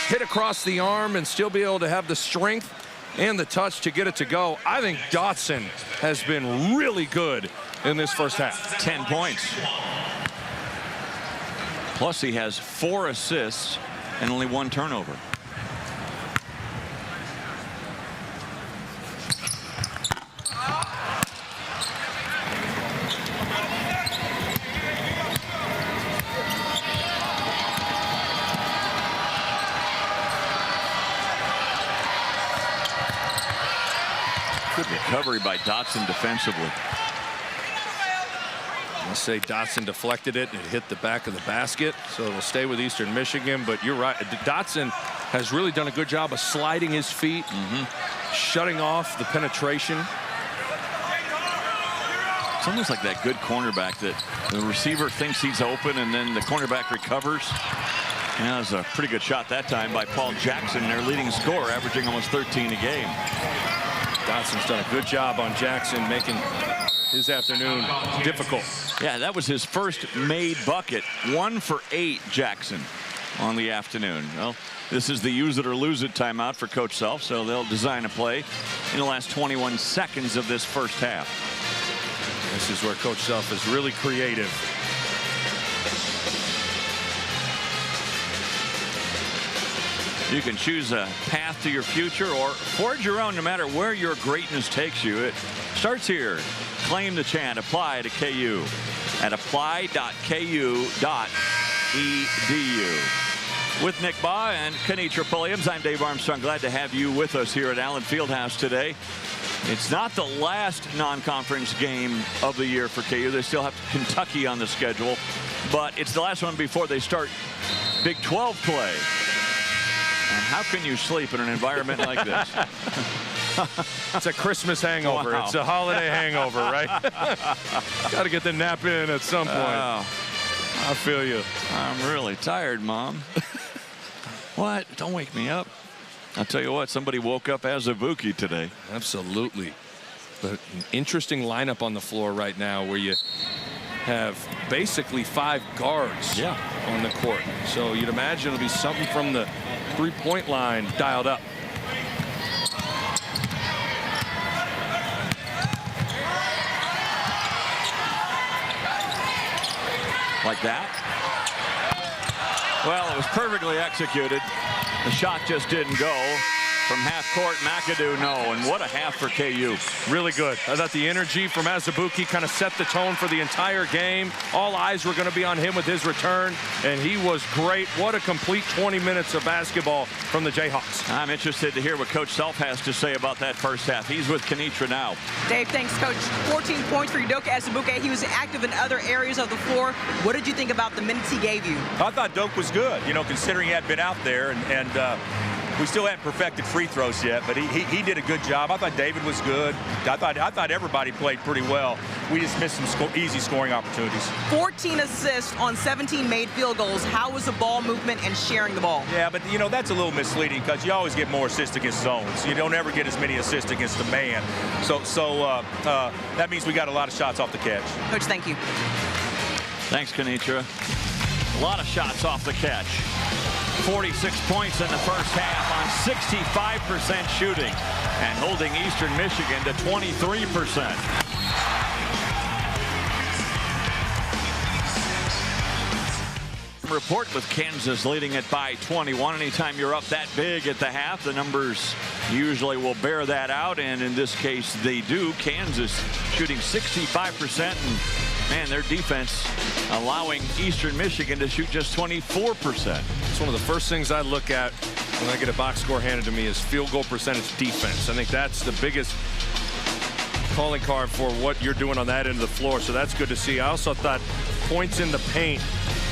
hit across the arm and still be able to have the strength and the touch to get it to go. I think Dotson has been really good in this first half. 10 points. Plus he has 4 assists and only 1 turnover. Good recovery by Dotson defensively. Let's say Dotson deflected it and it hit the back of the basket, so it'll stay with Eastern Michigan. But you're right, Dotson has really done a good job of sliding his feet, shutting off the penetration. It's almost like that good cornerback that the receiver thinks he's open and then the cornerback recovers. And that was a pretty good shot that time by Paul Jackson, their leading scorer, averaging almost 13 a game. Dotson's done a good job on Jackson, making his afternoon difficult. Yeah, that was his first made bucket. 1 for 8, Jackson, on the afternoon. Well, this is the use it or lose it timeout for Coach Self, so they'll design a play in the last 21 seconds of this first half. This is where Coach Self is really creative. You can choose a path to your future or forge your own no matter where your greatness takes you. It starts here. Claim the chant. Apply to KU at apply.ku.edu. With Nick Baugh and Kenitra Pulliams, I'm Dave Armstrong. Glad to have you with us here at Allen Fieldhouse today. It's not the last non-conference game of the year for KU. They still have Kentucky on the schedule, but it's the last one before they start Big 12 play. And how can you sleep in an environment like this? It's a Christmas hangover. Wow. It's a holiday hangover, right? Got to get the nap in at some point. Wow. I feel you. I'm really tired, Mom. What? Don't wake me up. I'll tell you what, somebody woke up Azubuike today. Absolutely. But an interesting lineup on the floor right now where you have basically 5 guards on the court. So you'd imagine it'll be something from the three-point line dialed up. Like that. Well, it was perfectly executed. The shot just didn't go. From half court, McAdoo, no. And what a half for KU. Really good. I thought the energy from Azubuike kind of set the tone for the entire game. All eyes were going to be on him with his return, and he was great. What a complete 20 minutes of basketball from the Jayhawks. I'm interested to hear what Coach Self has to say about that first half. He's with Kenitra now. Dave, thanks, Coach. 14 points for Udoka Azubuike. He was active in other areas of the floor. What did you think about the minutes he gave you? I thought Doak was good, you know, considering he had been out there, and we still hadn't perfected free throws yet, but he did a good job. I thought David was good. I thought everybody played pretty well. We just missed some easy scoring opportunities. 14 assists on 17 made field goals. How was the ball movement and sharing the ball? Yeah, but, you know, that's a little misleading because you always get more assists against zones. You don't ever get as many assists against the man. So that means we got a lot of shots off the catch. Coach, thank you. Thanks, Kenitra. A lot of shots off the catch. 46 points in the first half on 65% shooting and holding Eastern Michigan to 23%. Report with Kansas leading it by 21. Anytime you're up that big at the half, the numbers usually will bear that out, and in this case they do. Kansas shooting 65%, and man, their defense allowing Eastern Michigan to shoot just 24%. It's one of the first things I look at when I get a box score handed to me is field goal percentage defense. I think that's the biggest calling card for what you're doing on that end of the floor, so that's good to see. I also thought points in the paint,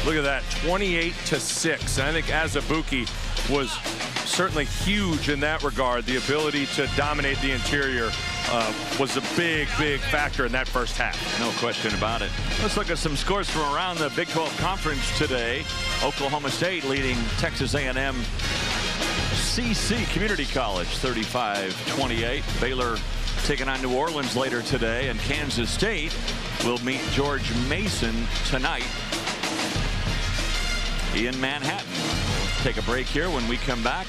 look at that, 28-6. I think Azubuike was certainly huge in that regard. The ability to dominate the interior was a big factor in that first half. No question about it. Let's look at some scores from around the Big 12 Conference today. Oklahoma State leading Texas A&M CC Community College 35-28. Baylor taking on New Orleans later today, and Kansas State will meet George Mason tonight in Manhattan. Take a break here. When we come back,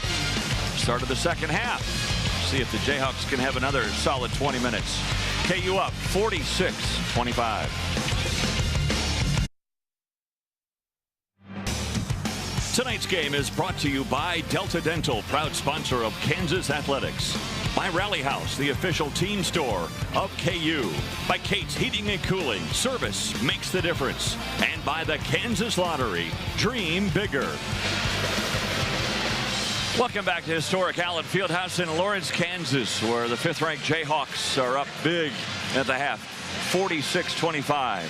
start of the second half. See if the Jayhawks can have another solid 20 minutes. KU up 46-25. Tonight's game is brought to you by Delta Dental, proud sponsor of Kansas Athletics. By Rally House, the official team store of KU. By Kate's Heating and Cooling, service makes the difference. And by the Kansas Lottery, dream bigger. Welcome back to historic Allen Fieldhouse in Lawrence, Kansas, where the 5th-ranked Jayhawks are up big at the half, 46-25.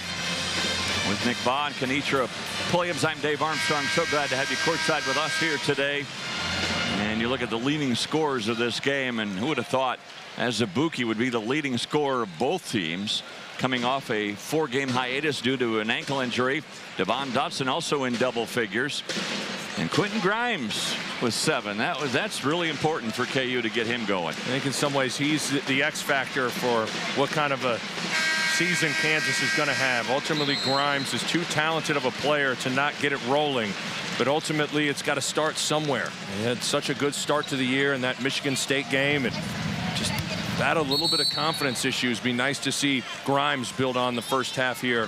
With Nick Baugh and Kenitra Pulliams, I'm Dave Armstrong. So glad to have you courtside with us here today. And you look at the leading scorers of this game, and who would have thought Azubuike would be the leading scorer of both teams, coming off a 4-game hiatus due to an ankle injury. Devon Dotson also in double figures. And Quentin Grimes with 7. That's really important for KU to get him going. I think in some ways he's the X factor for what kind of a season Kansas is going to have. Ultimately, Grimes is too talented of a player to not get it rolling. But ultimately, it's got to start somewhere. He had such a good start to the year in that Michigan State game, and just battled a little bit of confidence issues. Be nice to see Grimes build on the first half here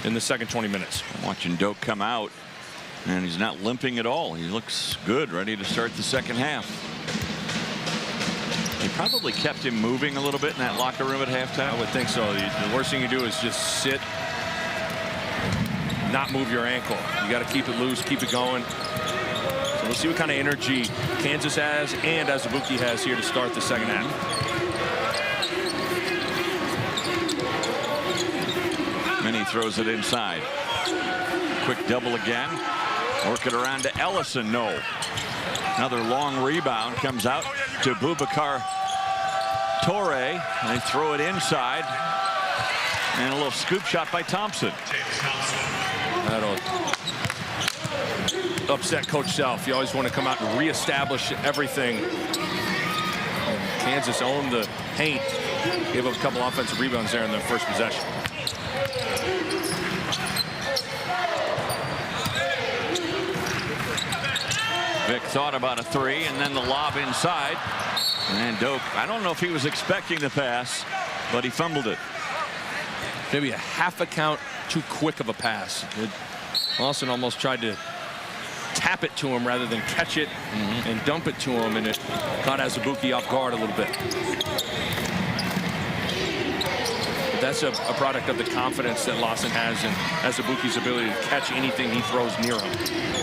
in the second 20 minutes. I'm watching Doak come out. And he's not limping at all. He looks good, ready to start the second half. They probably kept him moving a little bit in that locker room at halftime. I would think so. The worst thing you do is just sit, not move your ankle. You got to keep it loose, keep it going. So we'll see what kind of energy Kansas has and Azubuike has here to start the second half. And he throws it inside. Quick double again. Work it around to Ellison. No. Another long rebound comes out to Boubacar Touré. They throw it inside. And a little scoop shot by Thompson. That'll upset Coach Self. You always want to come out and reestablish everything. Kansas owned the paint. Gave up a couple offensive rebounds there in their first possession. Vic thought about a three, and then the lob inside. And Doak, I don't know if he was expecting the pass, but he fumbled it. Maybe a half a count too quick of a pass. Lawson almost tried to tap it to him rather than catch it and dump it to him, and it caught Azubuike off guard a little bit. But that's a product of the confidence that Lawson has and Azubuike's ability to catch anything he throws near him.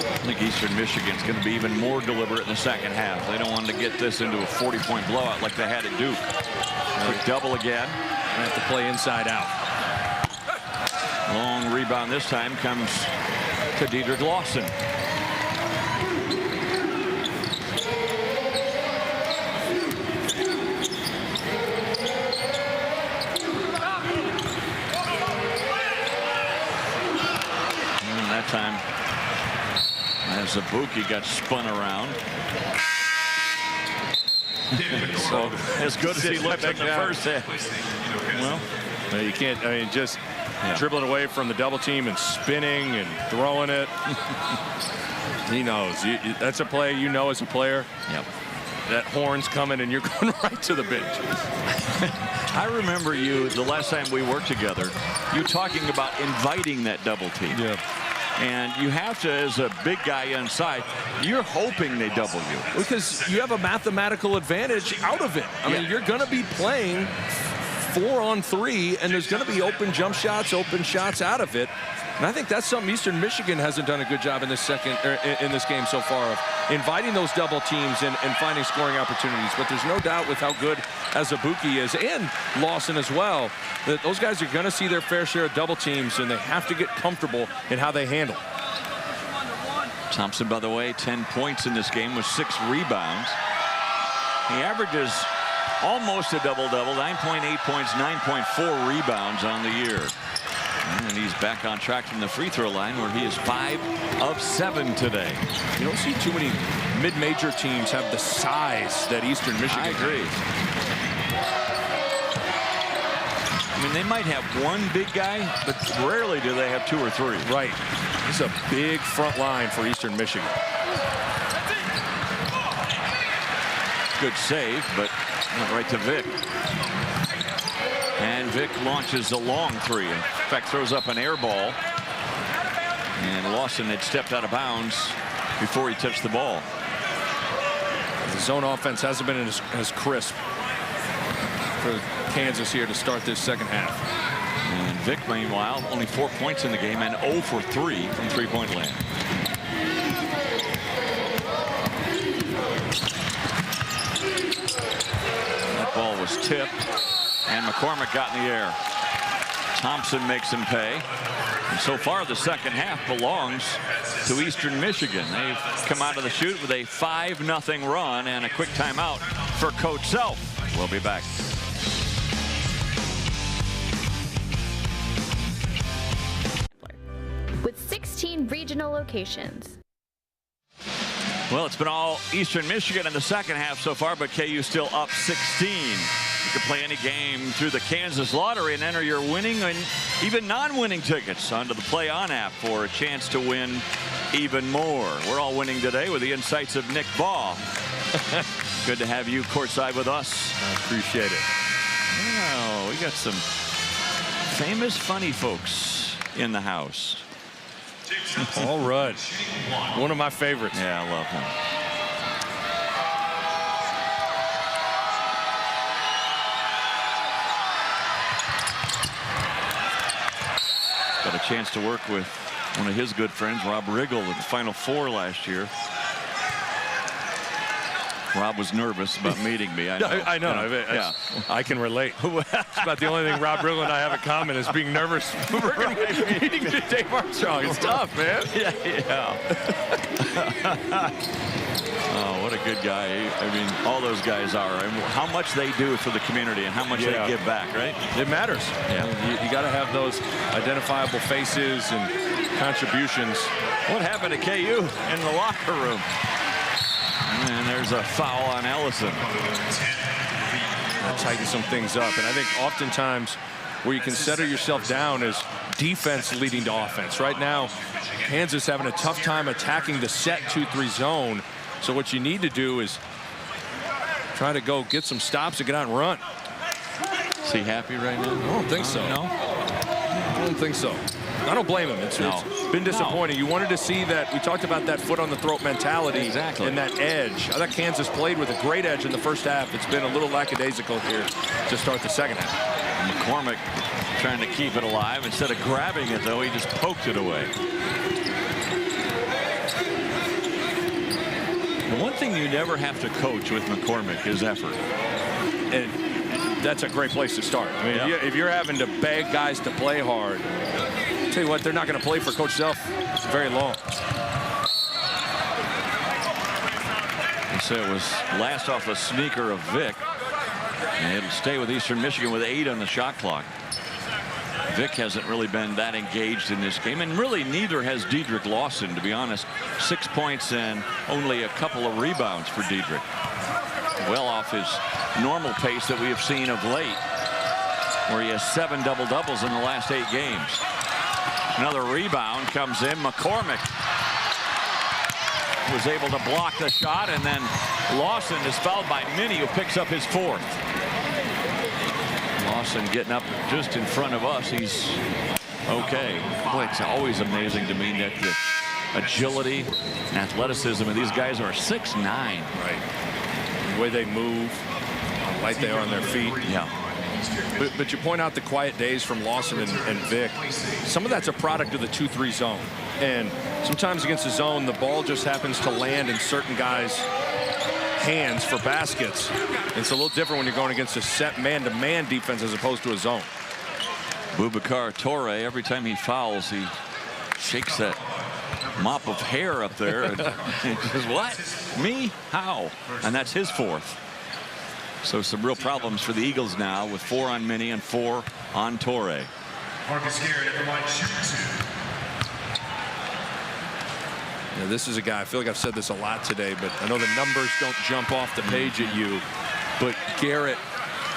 I think Eastern Michigan's going to be even more deliberate in the second half. They don't want to get this into a 40-point blowout like they had at Duke. Quick double again. They have to play inside out. Long rebound this time comes to Dedrick Lawson. And that time, Azubuike got spun around. So as good as he looked in the first half. Well, you can't. I mean, just dribbling away from the double team and spinning and throwing it. He knows. That's a play you know as a player. Yep. That horn's coming and you're going right to the bench. I remember you the last time we worked together, you talking about inviting that double team. Yeah. And you have to, as a big guy inside, you're hoping they double you. Because you have a mathematical advantage out of it. I mean, you're going to be playing 4-on-3, and there's going to be open jump shots, open shots out of it. And I think that's something Eastern Michigan hasn't done a good job in this in this game so far, of inviting those double teams and finding scoring opportunities. But there's no doubt with how good Azubuike is, and Lawson as well, that those guys are going to see their fair share of double teams, and they have to get comfortable in how they handle. Thompson, by the way, 10 points in this game with 6 rebounds. He averages almost a double-double, 9.8 points, 9.4 rebounds on the year. And he's back on track from the free throw line, where he is 5 of 7 today. You don't see too many mid-major teams have the size that Eastern Michigan I agree. I mean, they might have one big guy, but rarely do they have 2 or 3. Right. This is a big front line for Eastern Michigan. Good save, but not right to Vic. And Vic launches a long three. In fact, throws up an air ball. And Lawson had stepped out of bounds before he touched the ball. The zone offense hasn't been as crisp for Kansas here to start this second half. And Vic, meanwhile, only 4 points in the game and 0 for 3 from three-point land. That ball was tipped, and McCormick got in the air. Thompson makes him pay. And so far, the second half belongs to Eastern Michigan. They've come out of the chute with a 5-0 run and a quick timeout for Coach Self. We'll be back. With 16 regional locations. Well, it's been all Eastern Michigan in the second half so far, but KU still up 16. You can play any game through the Kansas Lottery and enter your winning and even non-winning tickets onto the Play On app for a chance to win even more. We're all winning today with the insights of Nick Baugh. Good to have you courtside with us. I appreciate it. Oh, we got some famous funny folks in the house. Paul Rudd, one of my favorites. Yeah, I love him. Got a chance to work with one of his good friends, Rob Riggle, at the Final Four last year. Rob was nervous about meeting me. I know. Yeah. I can relate. It's about the only thing Rob Riggle and I have in common is being nervous meeting Dave Armstrong. It's tough, man. Yeah. Oh, what a good guy. I mean, all those guys are. And how much they do for the community and how much they give back, right? It matters. Yeah. You got to have those identifiable faces and contributions. What happened to KU in the locker room? And there's a foul on Ellison. That tightens some things up. And I think oftentimes where you can settle yourself down is defense leading to offense. Right now, Kansas having a tough time attacking the set 2-3 zone. So what you need to do is try to go get some stops and get out and run. Is he happy right now? I don't think so. No? I don't think so. I don't blame him. It's been disappointing. You wanted to see that. We talked about that foot on the throat mentality and that edge. I thought Kansas played with a great edge in the first half. It's been a little lackadaisical here to start the second half. McCormick trying to keep it alive. Instead of grabbing it, though, he just poked it away. The one thing you never have to coach with McCormick is effort. And that's a great place to start. I mean, if you're having to beg guys to play hard, I'll tell you what, they're not going to play for Coach Self very long. So it was last off a sneaker of Vic. And it'll stay with Eastern Michigan with 8 on the shot clock. Vic hasn't really been that engaged in this game, and really neither has Dedrick Lawson, to be honest. 6 points and only a couple of rebounds for Dedrick. Well off his normal pace that we have seen of late, where he has 7 double-doubles in the last 8 games. Another rebound comes in. McCormick was able to block the shot, and then Lawson is fouled by Minnie, who picks up his 4th. Lawson getting up just in front of us. He's okay. Boy, it's always amazing to me, Nick, the agility and athleticism, and these guys are 6'9". Right. The way they move, how light they are on their feet. Yeah. But you point out the quiet days from Lawson and Vic. Some of that's a product of the 2-3 zone. And sometimes against the zone, the ball just happens to land in certain guys' hands for baskets. It's a little different when you're going against a set man-to-man defense as opposed to a zone. Boubacar Touré, every time he fouls, he shakes that mop of hair up there and he says, "What? Me? How?" And that's his 4th. So some real problems for the Eagles now with 4 on Minnie and 4 on Touré. Marcus Garrett at the line, shoot 2. Now, this is a guy, I feel like I've said this a lot today, but I know the numbers don't jump off the page at you. But Garrett,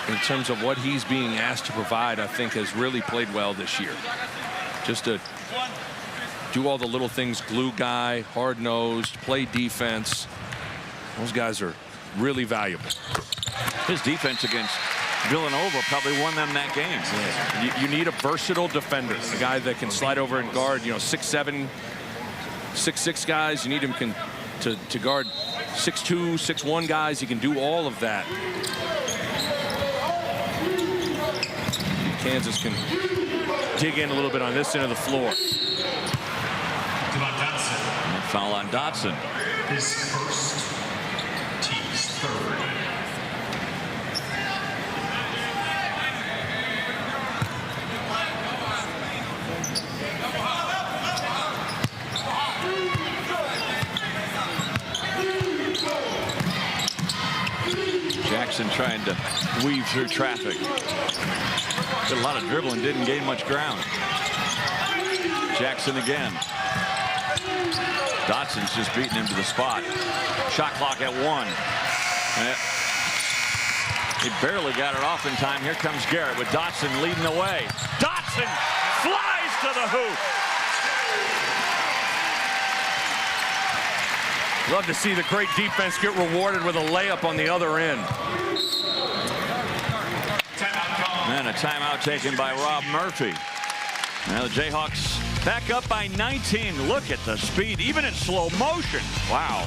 in terms of what he's being asked to provide, I think has really played well this year. Just to do all the little things, glue guy, hard-nosed, play defense. Those guys are really valuable. His defense against Villanova probably won them that game. Yeah. You need a versatile defender, a guy that can slide over and guard, 6'7", 6'6" guys. You need him to guard 6'2", 6'1" guys. He can do all of that. Kansas can dig in a little bit on this end of the floor. Foul on Dotson. His first, team's 3rd. Jackson trying to weave through traffic. Did a lot of dribbling, didn't gain much ground. Jackson again. Dotson's just beating him to the spot. Shot clock at 1. He barely got it off in time. Here comes Garrett with Dotson leading the way. Dotson flies to the hoop. Love to see the great defense get rewarded with a layup on the other end. And a timeout taken by Rob Murphy. Now the Jayhawks Back up by 19. Look at the speed, even in slow motion. Wow.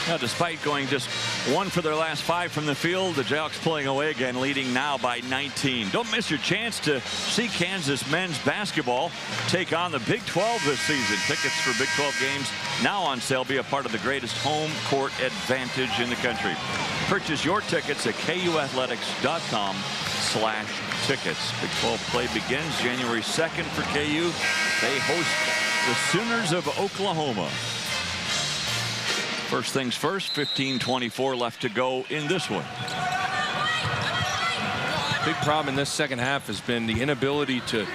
Now, despite going just 1 for their last 5 from the field, the Jayhawks pulling away again, leading now by 19. Don't miss your chance to see Kansas men's basketball take on the Big 12 this season. Tickets for Big 12 games now on sale. Be a part of the greatest home court advantage in the country. Purchase your tickets at kuathletics.com/tickets. Big 12 play begins January 2nd for KU. They host the Sooners of Oklahoma. First things first, 15:24 left to go in this one. Big problem in this second half has been the inability to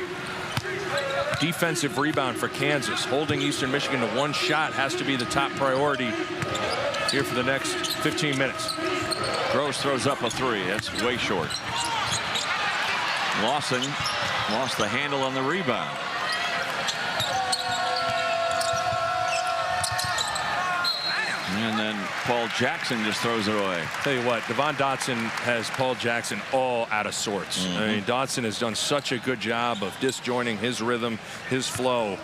defensive rebound for Kansas. Holding Eastern Michigan to 1 shot has to be the top priority here for the next 15 minutes. Gross throws up a 3. That's way short. Lawson lost the handle on the rebound. And then Paul Jackson just throws it away. Tell you what, Devon Dotson has Paul Jackson all out of sorts. I mean, Dotson has done such a good job of disjoining his rhythm, his flow.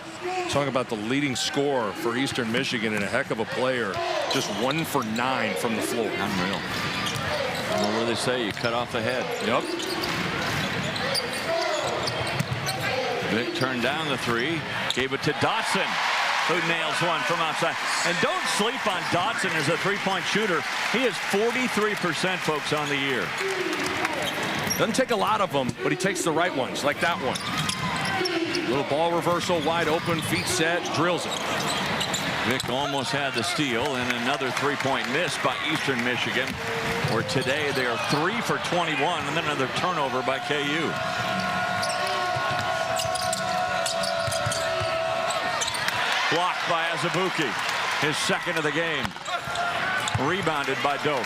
Talking about the leading scorer for Eastern Michigan and a heck of a player. Just 1 for 9 from the floor. Unreal. Well, what do they say? You cut off the head. Yep. Vic turned down the 3. Gave it to Dotson, who nails one from outside. And don't sleep on Dotson as a 3-point shooter. He is 43%, folks, on the year. Doesn't take a lot of them, but he takes the right ones, like that one. Little ball reversal, wide open, feet set, drills it. Vic almost had the steal, and another 3-point miss by Eastern Michigan, where today they are 3 for 21, and then another turnover by KU. Blocked by Azubuike, his 2nd of the game. Rebounded by Doak.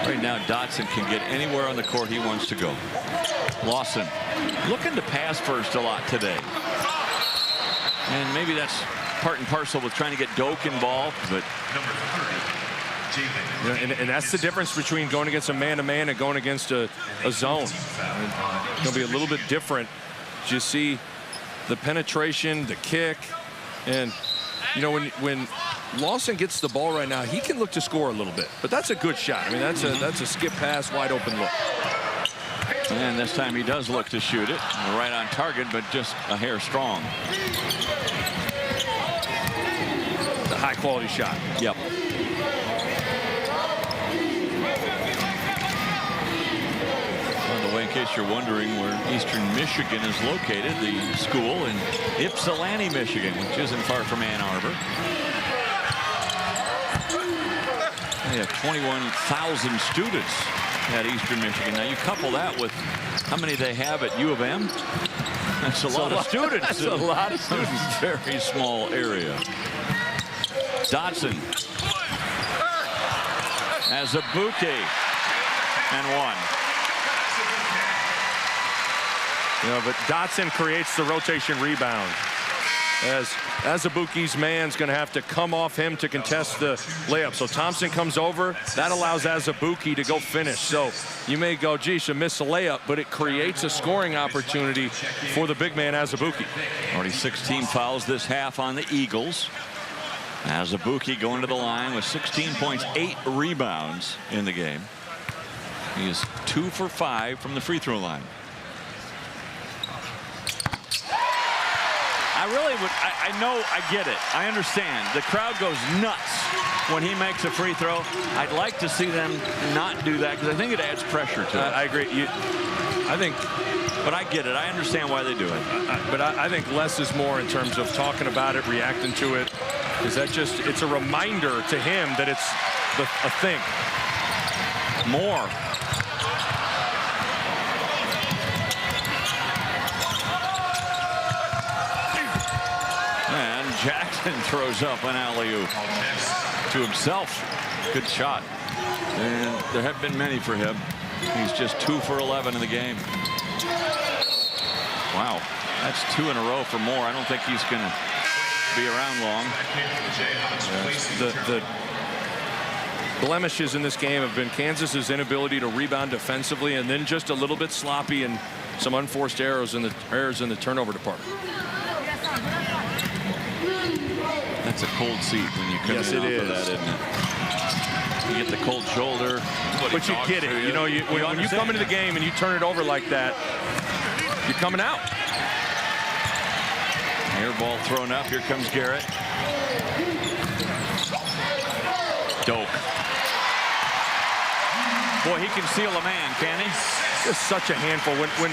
Right now, Dotson can get anywhere on the court he wants to go. Lawson looking to pass first a lot today. And maybe that's part and parcel with trying to get Doak involved, but yeah, and that's the difference between going against a man-to-man and going against a zone. It's going to be a little bit different. You see the penetration, the kick, and you know when Lawson gets the ball right now, he can look to score a little bit, but that's a good shot. I mean, that's a skip pass, wide open look. And this time he does look to shoot it right on target, but just a hair strong. A high quality shot. Yep. In case you're wondering where Eastern Michigan is located, the school in Ypsilanti, Michigan, which isn't far from Ann Arbor. They have 21,000 students at Eastern Michigan. Now you couple that with how many they have at U of M. That's a lot of students. That's a lot of students. Very small area. Dotson. Azubuike. And 1. You know, but Dotson creates the rotation rebound. As Azubuike's man's going to have to come off him to contest the layup. So Thompson comes over. That allows Azubuike to go finish. So you may go, gee, she missed a layup, but it creates a scoring opportunity for the big man Azubuike. Already 16 fouls this half on the Eagles. Azubuike going to the line with 16 points, 8 rebounds in the game. He is 2 for 5 from the free throw line. I really would. I know. I get it. I understand. The crowd goes nuts when he makes a free throw. I'd like to see them not do that because I think it adds pressure to it. I agree. But I get it. I understand why they do it. But I think less is more in terms of talking about it, reacting to it. Because it's a reminder to him that it's a thing. More. And Jackson throws up an alley-oop to himself. Good shot. And there have been many for him. He's just 2 for 11 in the game. Wow. That's 2 in a row for Moore. I don't think he's going to be around long. The blemishes in this game have been Kansas's inability to rebound defensively, and then just a little bit sloppy and some unforced errors in the turnover department. That's a cold seat when you come in off of that, isn't it? You get the cold shoulder. But you get it. You know, when you come into the game and you turn it over like that, you're coming out. Air ball thrown up. Here comes Garrett. Doak. Boy, he can seal a man, can he? Just such a handful. When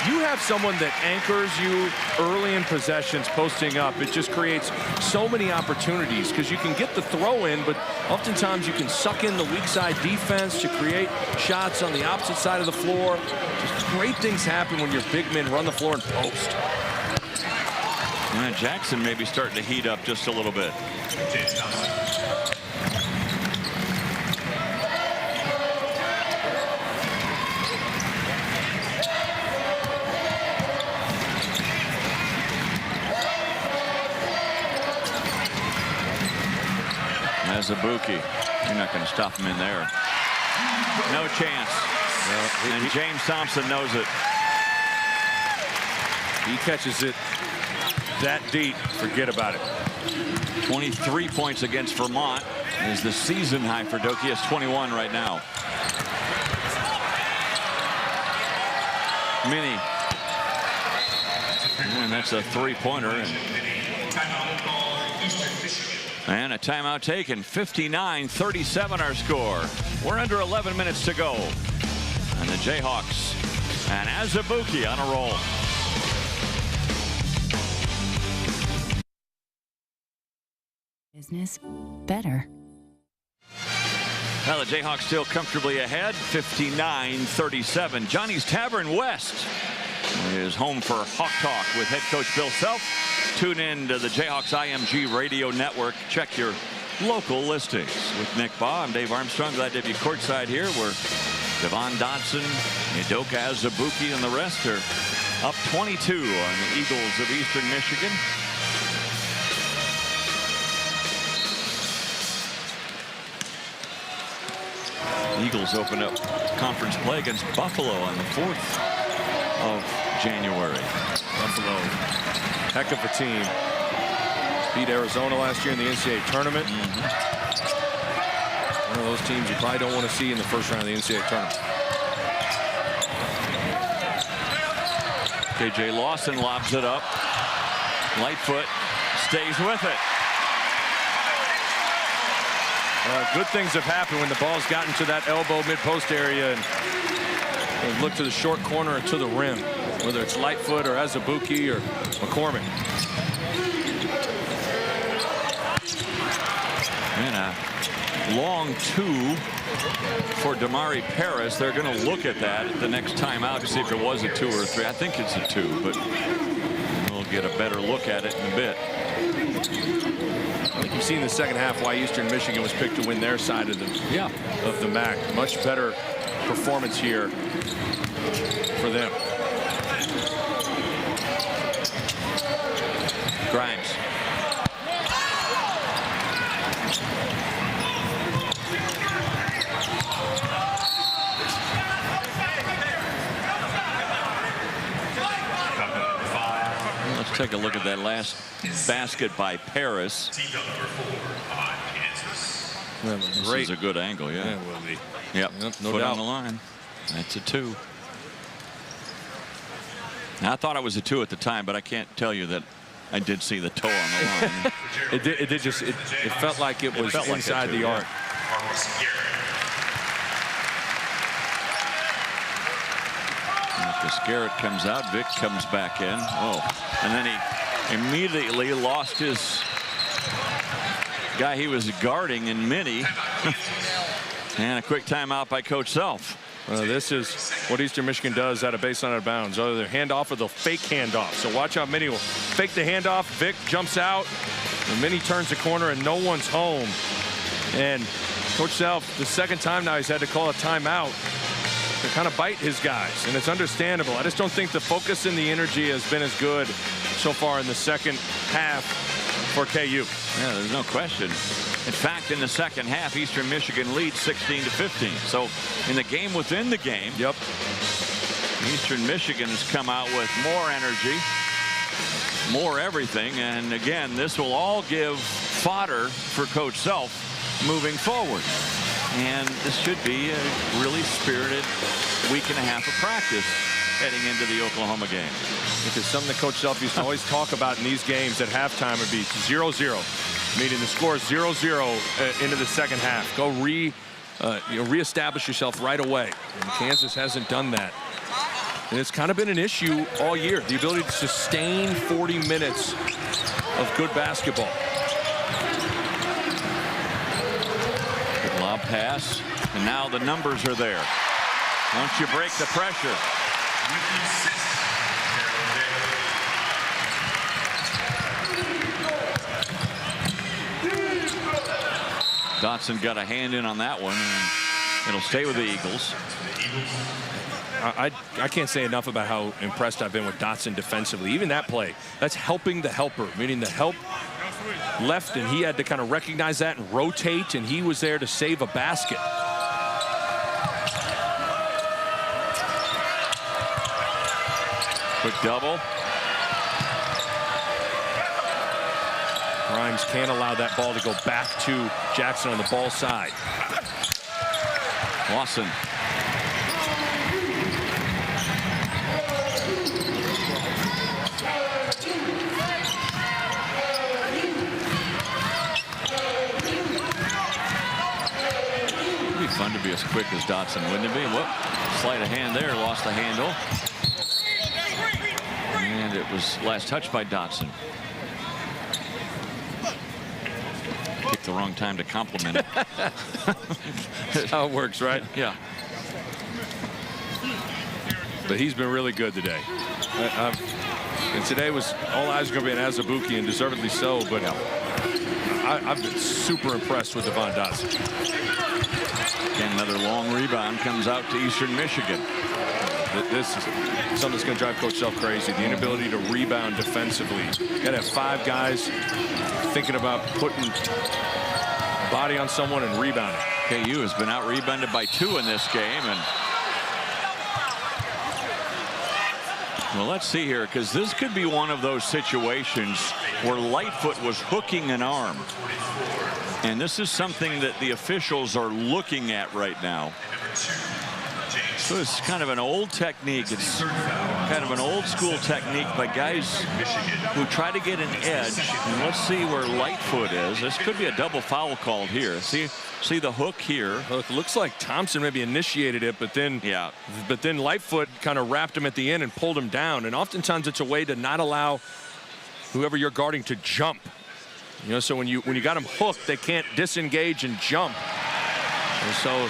you have someone that anchors you early in possessions posting up, it just creates so many opportunities because you can get the throw in, but oftentimes you can suck in the weak side defense to create shots on the opposite side of the floor. Just great things happen when your big men run the floor and post. Jackson may be starting to heat up just a little bit. Azubuike, you're not going to stop him in there. No chance. And James Thompson knows it. He catches it that deep, forget about it. 23 points against Vermont is the season high for Doak. He has 21 right now. Mini. And that's a three-pointer. And a timeout taken. 59-37 our score. We're under 11 minutes to go. And the Jayhawks and Azubuike on a roll. Business better. Well, the Jayhawks still comfortably ahead, 59-37. Johnny's Tavern West is home for Hawk Talk with head coach Bill Self. Tune in to the Jayhawks IMG radio network. Check your local listings. With Nick Baugh, I'm Dave Armstrong. Glad to have you courtside here, where Devon Dodson, Udoka Azubuike, and the rest are up 22 on the Eagles of Eastern Michigan. Eagles open up conference play against Buffalo on the 4th of January. Buffalo, heck of a team. Beat Arizona last year in the NCAA tournament. One of those teams you probably don't want to see in the first round of the NCAA tournament. KJ Lawson lobs it up. Lightfoot stays with it. Good things have happened when the ball's gotten to that elbow mid-post area and look to the short corner and to the rim, whether it's Lightfoot or Azubuike or McCormick. And a long two for Damari Paris. They're going to look at that at the next timeout to see if it was a 2 or a 3. I think it's a 2, but we'll get a better look at it in a bit. I think you've seen in the second half why Eastern Michigan was picked to win their side of the MAC. Much better performance here for them. Grimes. Let's take a look at that last basket by Paris. This is a good angle, yeah. Yeah, it will be. Yep, no foot doubt. on the line. That's a 2. Now, I thought it was a 2 at the time, but I can't tell you that I did see the toe on the line. It felt like it was inside the arc. Marcus Garrett comes out. Vic comes back in. Oh, and then he immediately lost his guy he was guarding in Mini. And a quick timeout by Coach Self. This is what Eastern Michigan does out of baseline out of bounds. Either the handoff or the fake handoff. So watch out. Mini will fake the handoff. Vic jumps out. And Mini turns the corner and no one's home. And Coach Self, the second time now he's had to call a timeout. to kind of bite his guys, and it's understandable. I just don't think the focus and the energy has been as good so far in the second half for KU. Yeah, there's no question. In fact, in the second half, Eastern Michigan leads 16-15. So in the game within the game, yep, Eastern Michigan has come out with more energy, more everything, and again, this will all give fodder for Coach Self moving forward. And this should be a really spirited week and a half of practice heading into the Oklahoma game. Because something that Coach Self used to always talk about in these games at halftime would be 0-0, meaning the score is 0-0 into the second half. Go reestablish yourself right away. And Kansas hasn't done that. And it's kind of been an issue all year, the ability to sustain 40 minutes of good basketball. Good lob pass, and now the numbers are there. Once you break the pressure. Dotson got a hand in on that one, and it'll stay with the Eagles. I can't say enough about how impressed I've been with Dotson defensively. Even that play, that's helping the helper, meaning the help left, and he had to kind of recognize that and rotate, and he was there to save a basket. Quick double. Grimes can't allow that ball to go back to Jackson on the ball side. Lawson. It'd be fun to be as quick as Dotson, wouldn't it be? Whoop. Sleight of hand there, lost the handle. And it was last touch by Dotson. Picked the wrong time to compliment it. That's how it works, right? Yeah. But he's been really good today. And today was all eyes going to be on Azubuike, and deservedly so. But I've been super impressed with Devon Dotson. Again, another long rebound comes out to Eastern Michigan. This is something that's going to drive Coach Self crazy. The inability to rebound defensively. You got to have 5 guys thinking about putting a body on someone and rebounding. KU has been out rebounded by 2 in this game, and well, let's see here, because this could be one of those situations where Lightfoot was hooking an arm, and this is something that the officials are looking at right now. So it's kind of an old technique. It's kind of an old school technique by guys who try to get an edge. And let's see where Lightfoot is. This could be a double foul called here. See the hook here. Look, looks like Thompson maybe initiated it, but then Lightfoot kind of wrapped him at the end and pulled him down. And oftentimes it's a way to not allow whoever you're guarding to jump. You know, so when you got them hooked, they can't disengage and jump. And so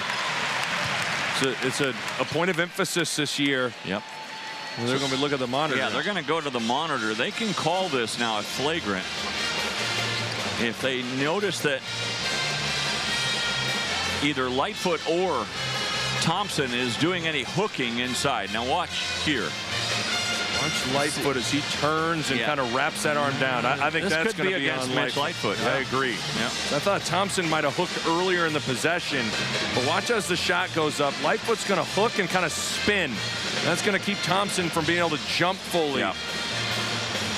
it's a point of emphasis this year. Yep. They're going to be looking at the monitor. Yeah, they're going to go to the monitor. They can call this now a flagrant if they notice that either Lightfoot or Thompson is doing any hooking inside. Now watch here. Watch Lightfoot as he turns and kind of wraps that arm down. I think this that's going to be against on Mitch Lightfoot. I agree. Yeah. I thought Thompson might have hooked earlier in the possession, but watch as the shot goes up. Lightfoot's going to hook and kind of spin. That's going to keep Thompson from being able to jump fully. Yeah.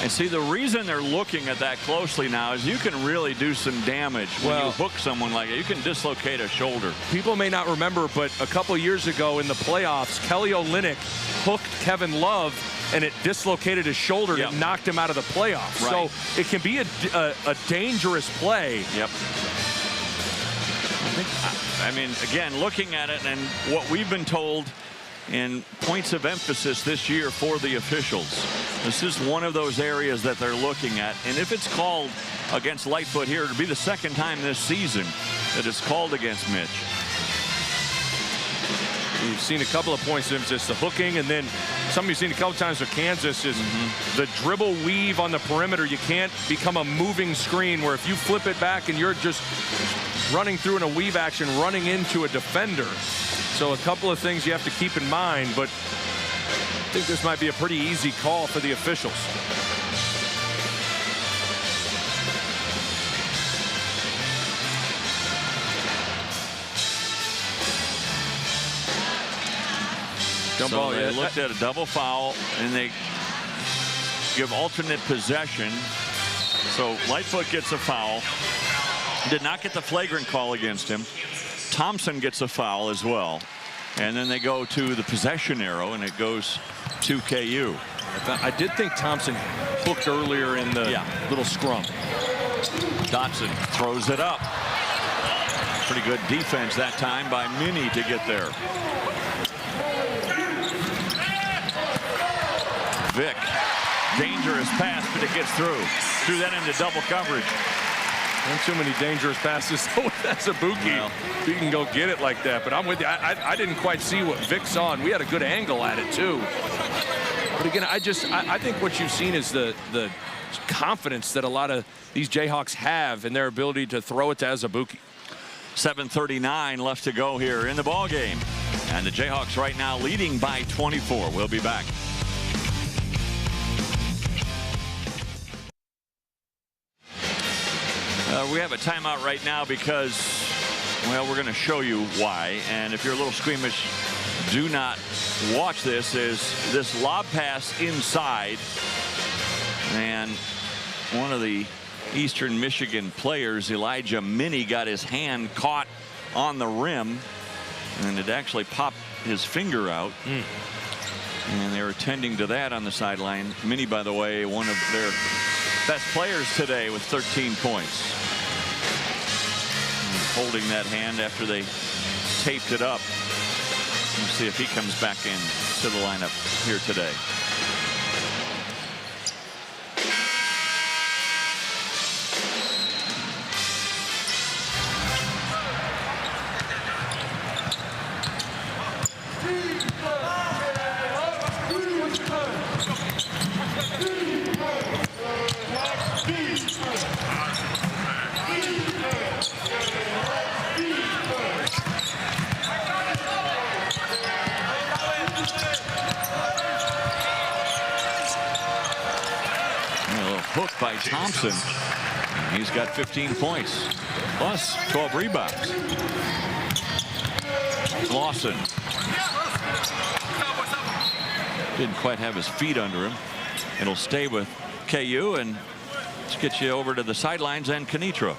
And see, the reason they're looking at that closely now is you can really do some damage when you hook someone like that. You can dislocate a shoulder. People may not remember, but a couple years ago in the playoffs, Kelly Olynyk hooked Kevin Love, and it dislocated his shoulder and it knocked him out of the playoffs. Right. So it can be a dangerous play. Yep. I mean, again, looking at it and what we've been told in points of emphasis this year for the officials, this is one of those areas that they're looking at. And if it's called against Lightfoot here, it'll be the second time this season that it's called against Mitch. You've seen a couple of points of emphasis, the hooking, and then something you've seen a couple times with Kansas is the dribble weave on the perimeter. You can't become a moving screen where if you flip it back and you're just running through in a weave action, running into a defender, So a couple of things you have to keep in mind, but I think this might be a pretty easy call for the officials. So they looked at a double foul, and they give alternate possession. So Lightfoot gets a foul. Did not get the flagrant call against him. Thompson gets a foul as well. And then they go to the possession arrow, and it goes to KU. I did think Thompson hooked earlier in the little scrum. Dotson throws it up. Pretty good defense that time by Minnie to get there. Vic, dangerous pass, but it gets through. Threw that into double coverage. Not too many dangerous passes with Azubuike. Well, you can go get it like that. But I'm with you. I didn't quite see what Vic saw, and we had a good angle at it too. But again, I think what you've seen is the confidence that a lot of these Jayhawks have in their ability to throw it to Azubuike. 7:39 left to go here in the ball game, and the Jayhawks right now leading by 24. We'll be back. We have a timeout right now because, well, we're going to show you why. And if you're a little squeamish, do not watch this. Is this lob pass inside, and one of the Eastern Michigan players, Elijah Minnie, got his hand caught on the rim, and it actually popped his finger out. And they were tending to that on the sideline. Minnie, by the way, one of their best players today with 13 points. Holding that hand after they taped it up. We'll see if he comes back in to the lineup here today. Hook by Thompson. He's got 15 points plus 12 rebounds. Lawson didn't quite have his feet under him. It'll stay with KU, and let's get you over to the sidelines and Kenitra.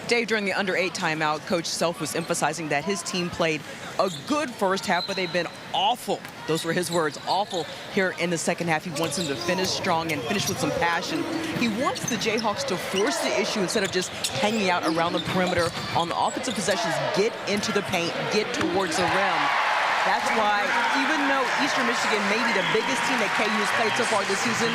Dave, during the under-8 timeout, Coach Self was emphasizing that his team played a good first half, but they've been awful. Those were his words, awful here in the second half. He wants them to finish strong and finish with some passion. He wants the Jayhawks to force the issue instead of just hanging out around the perimeter on the offensive possessions. Get into the paint, get towards the rim. That's why, even though Eastern Michigan may be the biggest team that KU has played so far this season,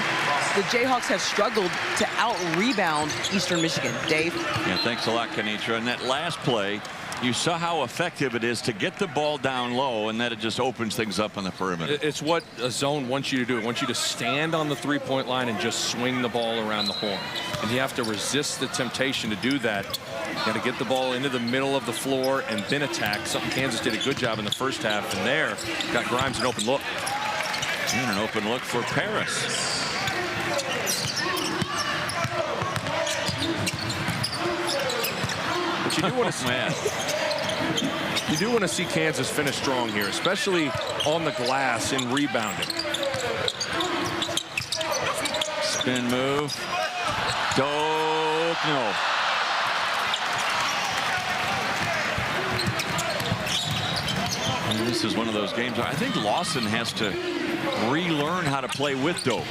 the Jayhawks have struggled to out-rebound Eastern Michigan. Dave? Yeah, thanks a lot, Kenitra. And that last play, you saw how effective it is to get the ball down low, and that it just opens things up on the perimeter. It's what a zone wants you to do. It wants you to stand on the three-point line and just swing the ball around the horn. And you have to resist the temptation to do that. You got to get the ball into the middle of the floor and then attack. Something Kansas did a good job in the first half. And there, got Grimes an open look. And an open look for Paris. But you do want to, you do want to see Kansas finish strong here, especially on the glass in rebounding. Spin move. Doak, no. And this is one of those games where I think Lawson has to relearn how to play with Doak.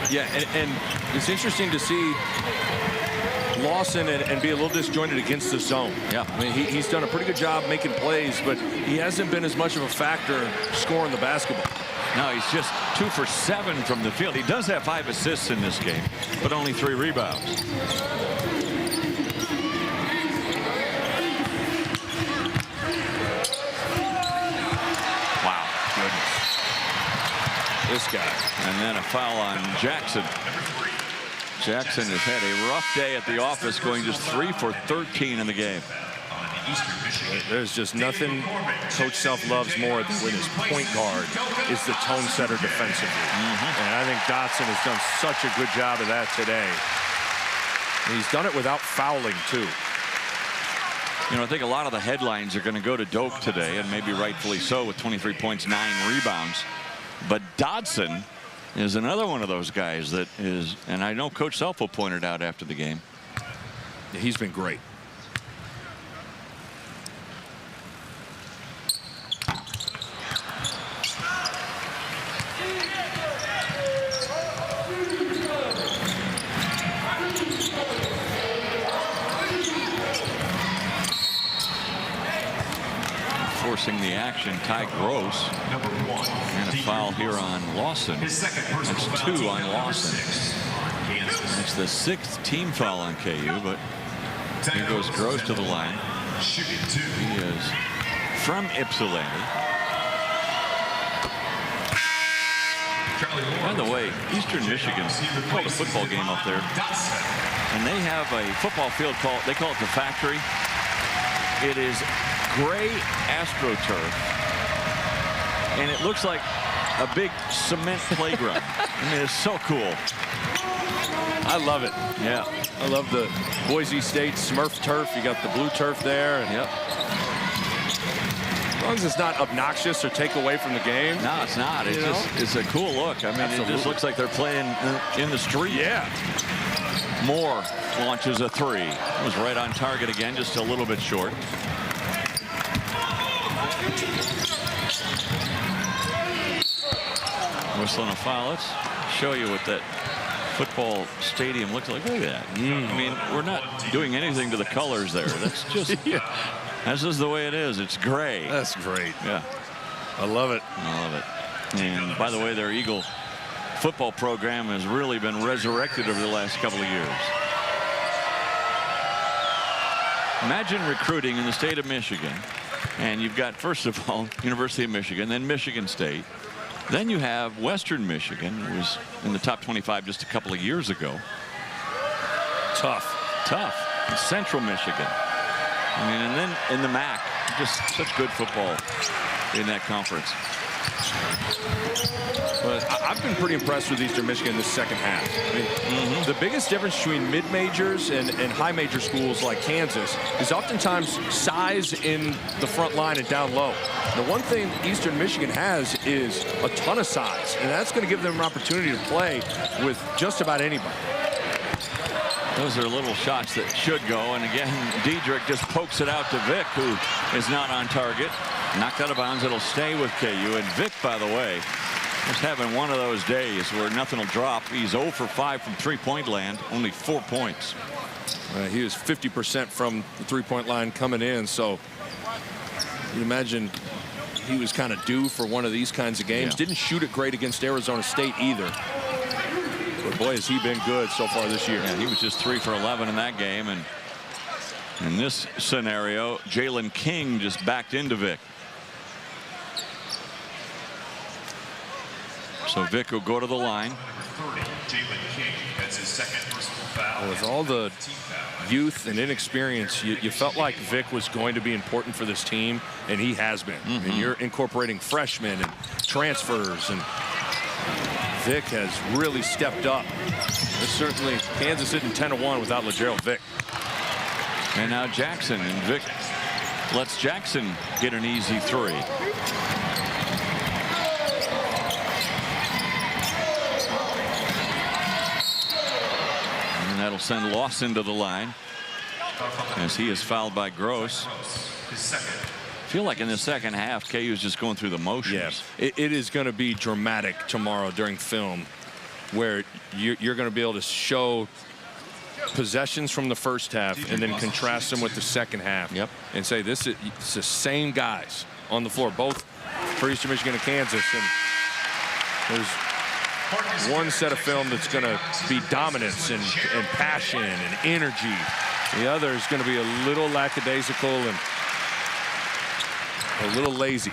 Yeah, and it's interesting to see Lawson and be a little disjointed against the zone. Yeah, I mean, he's done a pretty good job making plays, but he hasn't been as much of a factor scoring the basketball. No, he's just 2 for 7 from the field. He does have 5 assists in this game, but only 3 rebounds. Wow, goodness. This guy. And then a foul on Jackson. Jackson has had a rough day at the office, going just 3 for 13 in the game. Eastern Michigan. There's just nothing Coach Self loves more than when his point guard is the tone setter defensively. And I think Dotson has done such a good job of that today. And he's done it without fouling, too. You know, I think a lot of the headlines are going to go to Doak today, and maybe rightfully so, with 23 points, 9 rebounds. But Dotson is another one of those guys that is, and I know Coach Selfo pointed out after the game. He's been great. Forcing the action, Ty Gross. And a foul here on Lawson. That's 2 on Lawson. It's the 6th team foul on KU, but here goes Gross to the line. He is from Ypsilanti. By the way, Eastern Michigan called a football game up there, and they have a football field called, they call it the Factory. It is gray AstroTurf, and it looks like a big cement playground. I mean, it's so cool. I love it. Yeah. I love the Boise State Smurf turf. You got the blue turf there. And yep. As long as it's not obnoxious or take away from the game. No, it's not. It's just, it's a cool look. I mean, Absolutely. It just looks like they're playing in the street. Yeah. Moore launches a 3. It was right on target again, just a little bit short. Whistling a foul. Let's show you what that football stadium looks like. Look at that. I mean, we're not doing anything to the colors there. That's just, this is the way it is. It's gray. That's great. Yeah. I love it. I love it. And by the way, their Eagle football program has really been resurrected over the last couple of years. Imagine recruiting in the state of Michigan, and you've got, first of all, University of Michigan, then Michigan State. Then you have Western Michigan, who was in the top 25 just a couple of years ago. Tough. And Central Michigan. I mean, and then in the MAC, just such good football in that conference. But I've been pretty impressed with Eastern Michigan this second half. I mean, the biggest difference between mid-majors and high-major schools like Kansas is oftentimes size in the front line and down low. The one thing Eastern Michigan has is a ton of size, and that's going to give them an opportunity to play with just about anybody. Those are little shots that should go, and again, Diedrich just pokes it out to Vic, who is not on target. Knocked out of bounds. It'll stay with KU. And Vic, by the way, is having one of those days where nothing will drop. He's 0 for 5 from three-point land, only 4 points. He was 50% from the three-point line coming in, so you imagine he was kind of due for one of these kinds of games. Yeah. Didn't shoot it great against Arizona State either. But boy, has he been good so far this year. Yeah, he was just 3 for 11 in that game. And in this scenario, Jalen King just backed into Vic. So Vic will go to the line. With all the youth and inexperience, you felt like Vic was going to be important for this team, and he has been. And you're incorporating freshmen and transfers, and Vic has really stepped up. There's certainly Kansas isn't 10-1 without LaGerald Vic. And now Jackson, and Vic lets Jackson get an easy 3. That'll send Lawson to the line as he is fouled by Gross. Feel like in the second half, KU is just going through the motions. Yes, it is going to be dramatic tomorrow during film, where you're going to be able to show possessions from the first half and then contrast them with the second half. Yep. And say it's the same guys on the floor, both for Eastern Michigan and Kansas. And there's one set of film that's going to be dominance and passion and energy. The other is going to be a little lackadaisical and a little lazy.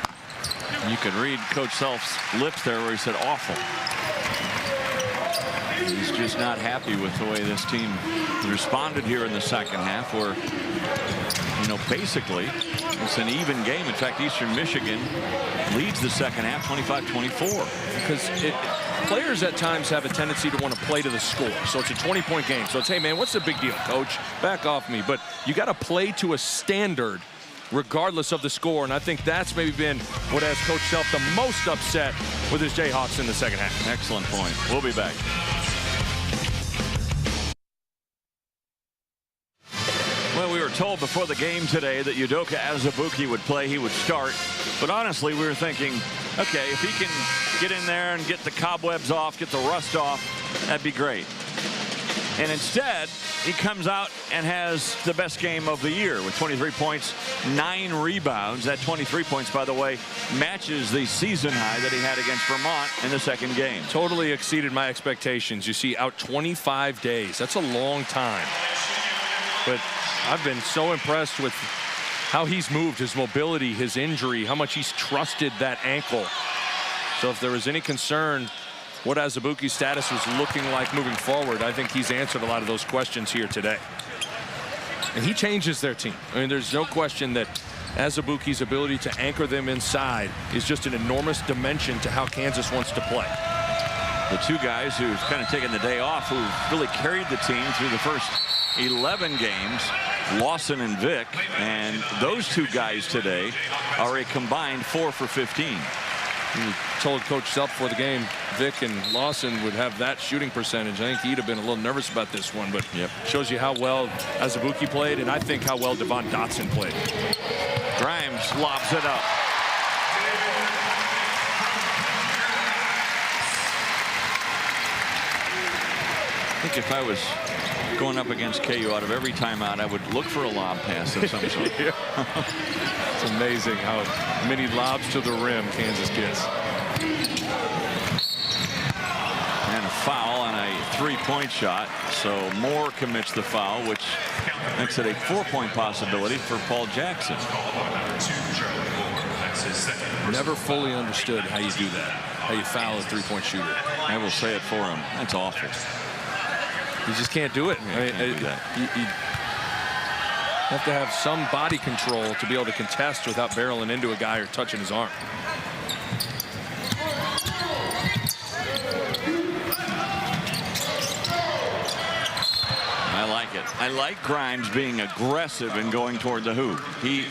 You could read Coach Self's lips there where he said awful. He's just not happy with the way this team responded here in the second half, where, you know, basically it's an even game. In fact, Eastern Michigan leads the second half 25-24. Because players at times have a tendency to want to play to the score. So it's a 20-point game. So it's, hey, man, what's the big deal, coach? Back off me. But you got to play to a standard regardless of the score. And I think that's maybe been what has Coach Self the most upset with his Jayhawks in the second half. Excellent point. We'll be back. Well, we were told before the game today that Udoka Azubuike would play, he would start. But honestly, we were thinking, okay, if he can get in there and get the cobwebs off, get the rust off, that'd be great. And instead, he comes out and has the best game of the year with 23 points, 9 rebounds. That 23 points, by the way, matches the season high that he had against Vermont in the second game. Totally exceeded my expectations. You see, out 25 days. That's a long time. But I've been so impressed with how he's moved, his mobility, his injury, how much he's trusted that ankle. So if there was any concern what Azubuike's status was looking like moving forward, I think he's answered a lot of those questions here today. And he changes their team. I mean, there's no question that Azubuike's ability to anchor them inside is just an enormous dimension to how Kansas wants to play. The two guys who've kind of taken the day off, who've really carried the team through the first 11 games, Lawson and Vick, and those two guys today are a combined 4 for 15. We told Coach Self before the game, Vick and Lawson would have that shooting percentage. I think he'd have been a little nervous about this one, but shows you how well Azubuike played, and I think how well Devon Dotson played. Grimes lobs it up. I think if I was going up against KU out of every timeout, I would look for a lob pass of some sort. It's amazing how many lobs to the rim Kansas gets. And a foul on a three-point shot. So Moore commits the foul, which makes it a 4-point possibility for Paul Jackson. Never fully understood how you do that, how you foul a three-point shooter. I will say it for him. That's awful. You just can't do it. You have to have some body control to be able to contest without barreling into a guy or touching his arm. I like it. I like Grimes being aggressive and going toward the hoop. He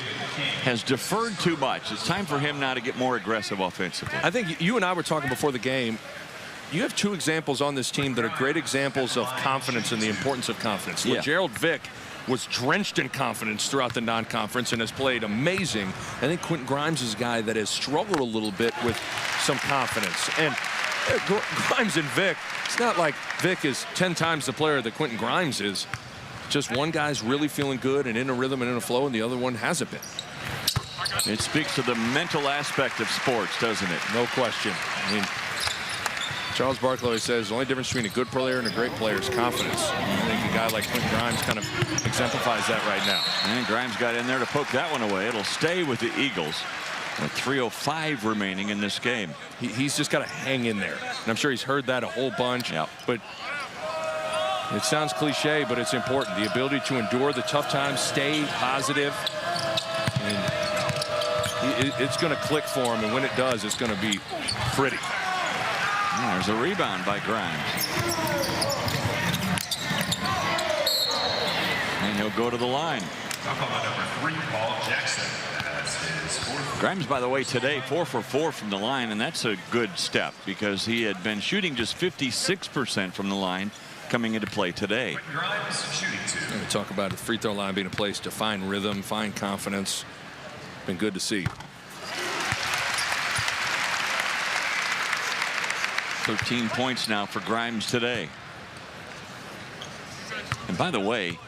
has deferred too much. It's time for him now to get more aggressive offensively. I think you and I were talking before the game. You have two examples on this team that are great examples of confidence and the importance of confidence. Yeah. Gerald Vick was drenched in confidence throughout the non-conference and has played amazing. I think Quentin Grimes is a guy that has struggled a little bit with some confidence. And Grimes and Vick, it's not like Vick is 10 times the player that Quentin Grimes is. Just one guy's really feeling good and in a rhythm and in a flow, and the other one hasn't been. It speaks to the mental aspect of sports, doesn't it? No question. I mean, Charles Barkley says the only difference between a good player and a great player is confidence. I think a guy like Quentin Grimes kind of exemplifies that right now. And Grimes got in there to poke that one away. It'll stay with the Eagles. With 3:05 remaining in this game. He's just got to hang in there. And I'm sure he's heard that a whole bunch. Yep. But it sounds cliche, but it's important. The ability to endure the tough times, stay positive, and it's going to click for him. And when it does, it's going to be pretty. There's a rebound by Grimes. And he'll go to the line. Number 3, Paul Jackson. Grimes, by the way, today 4 for 4 from the line, and that's a good step because he had been shooting just 56% from the line coming into play today. Grimes shooting 2. We talk about the free throw line being a place to find rhythm, find confidence. Been good to see. 13 points now for Grimes today. And by the way,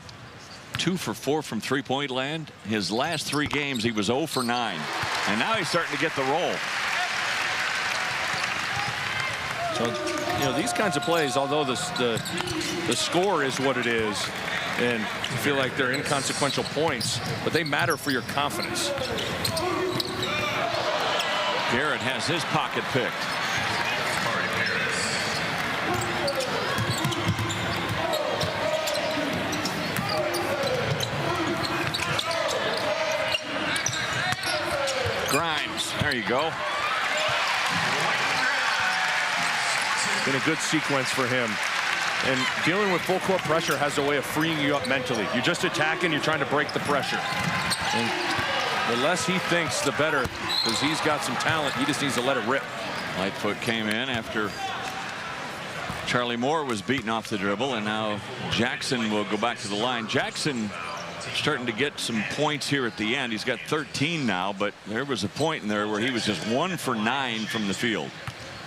2 for 4 from three-point land. His last 3 games, he was 0 for 9. And now he's starting to get the roll. So, you know, these kinds of plays, although the score is what it is, and you feel like they're inconsequential points, but they matter for your confidence. Garrett has his pocket picked. There you go. Been a good sequence for him. And dealing with full court pressure has a way of freeing you up mentally. You're just attacking, you're trying to break the pressure. And the less he thinks, the better, because he's got some talent. He just needs to let it rip. Lightfoot came in after Charlie Moore was beaten off the dribble, and now Jackson will go back to the line. Jackson starting to get some points here at the end. He's got 13 now, but there was a point in there where he was just 1 for 9 from the field.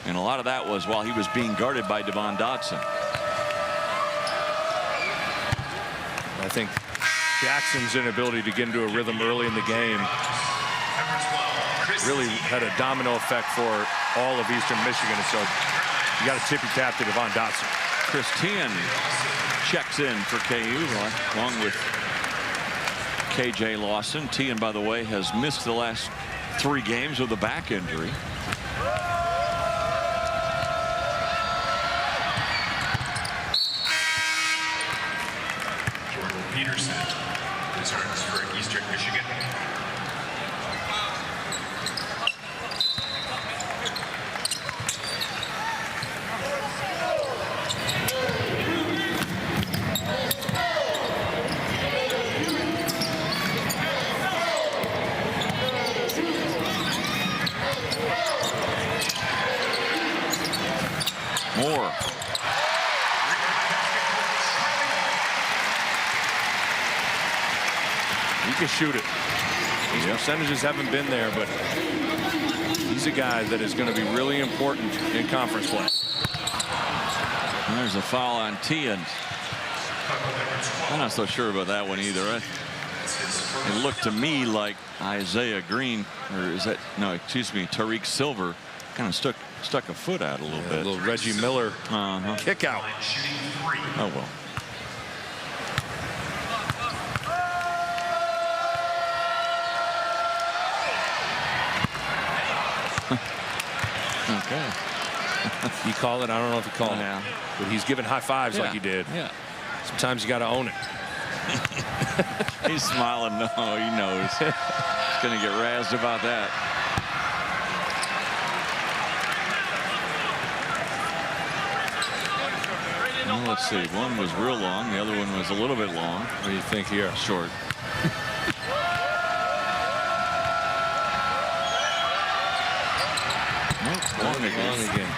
And a lot of that was while he was being guarded by Devon Dotson. I think Jackson's inability to get into a rhythm early in the game really had a domino effect for all of Eastern Michigan. And so you got to tip your cap to Devon Dotson. Chris Tian checks in for KU along with KJ Lawson. Tian, by the way, has missed the last 3 games with a back injury. Peterson returns for Eastern Michigan. Moore. He can shoot it. His percentages haven't been there, but he's a guy that is going to be really important in conference play. And there's a foul on Tian. I'm not so sure about that one either. It looked to me like Isaiah Green, or is that, no, excuse me, Tariq Silver kind of stuck a foot out a little bit. A little Reggie Miller kick out. Oh, well. Okay. He called it. I don't know if he called it, but he's giving high fives like he did. Yeah. Sometimes you got to own it. He's smiling. No, he knows. He's going to get razzed about that. Well, let's see. One was real long. The other one was a little bit long. What do you think here? Short. Long again.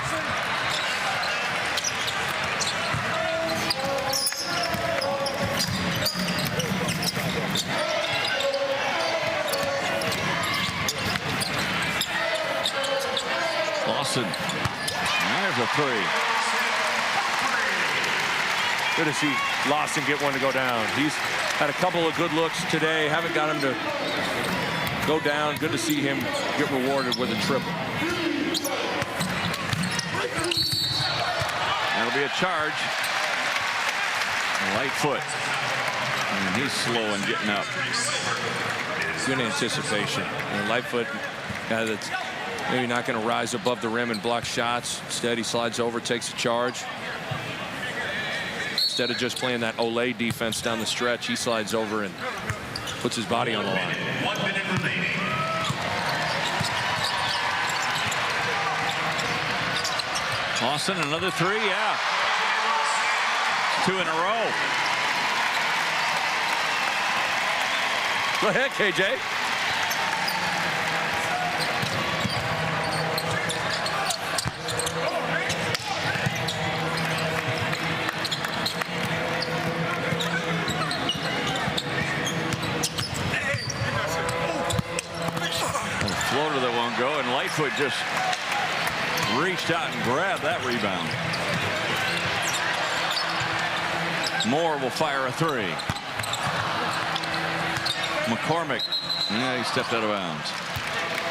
Lawson. There's a 3. Good to see Lawson get one to go down. He's had a couple of good looks today. Haven't got him to go down. Good to see him get rewarded with a triple. That'll be a charge. Lightfoot. And he's slow in getting up. Good anticipation. And Lightfoot, guy that's maybe not going to rise above the rim and block shots. Instead, he slides over, takes a charge. Instead of just playing that Olay defense down the stretch, he slides over and puts his body on the line. 1 minute remaining. Lawson, another 3, yeah. 2 in a row. Go ahead, KJ. Floater that won't go, and Lightfoot just reached out and grabbed that rebound. Moore will fire a 3. McCormick, yeah, he stepped out of bounds.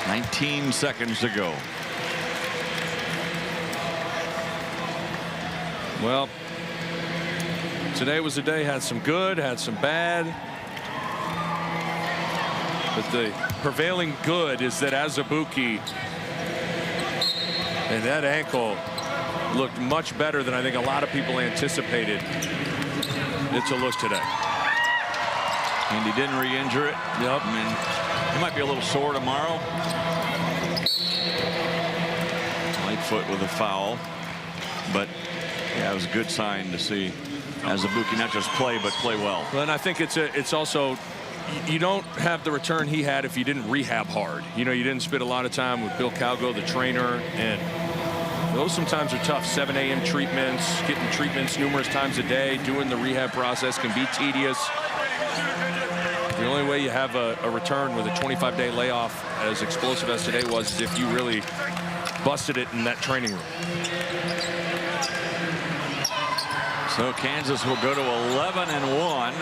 19 seconds to go. Well, today was a day, had some good, had some bad. But the prevailing good is that Azubuike and that ankle looked much better than I think a lot of people anticipated it to look today. And he didn't re-injure it. Yep. I mean, he might be a little sore tomorrow. Lightfoot with a foul. But yeah, it was a good sign to see Azubuike not just play, but play well. Well, and I think it's also, you don't have the return he had if you didn't rehab hard. You know, you didn't spend a lot of time with Bill Calgo, the trainer, and those sometimes are tough. 7 a.m. treatments, getting treatments numerous times a day, doing the rehab process can be tedious. The only way you have a return with a 25-day layoff, as explosive as today was, is if you really busted it in that training room. So Kansas will go to 11-1.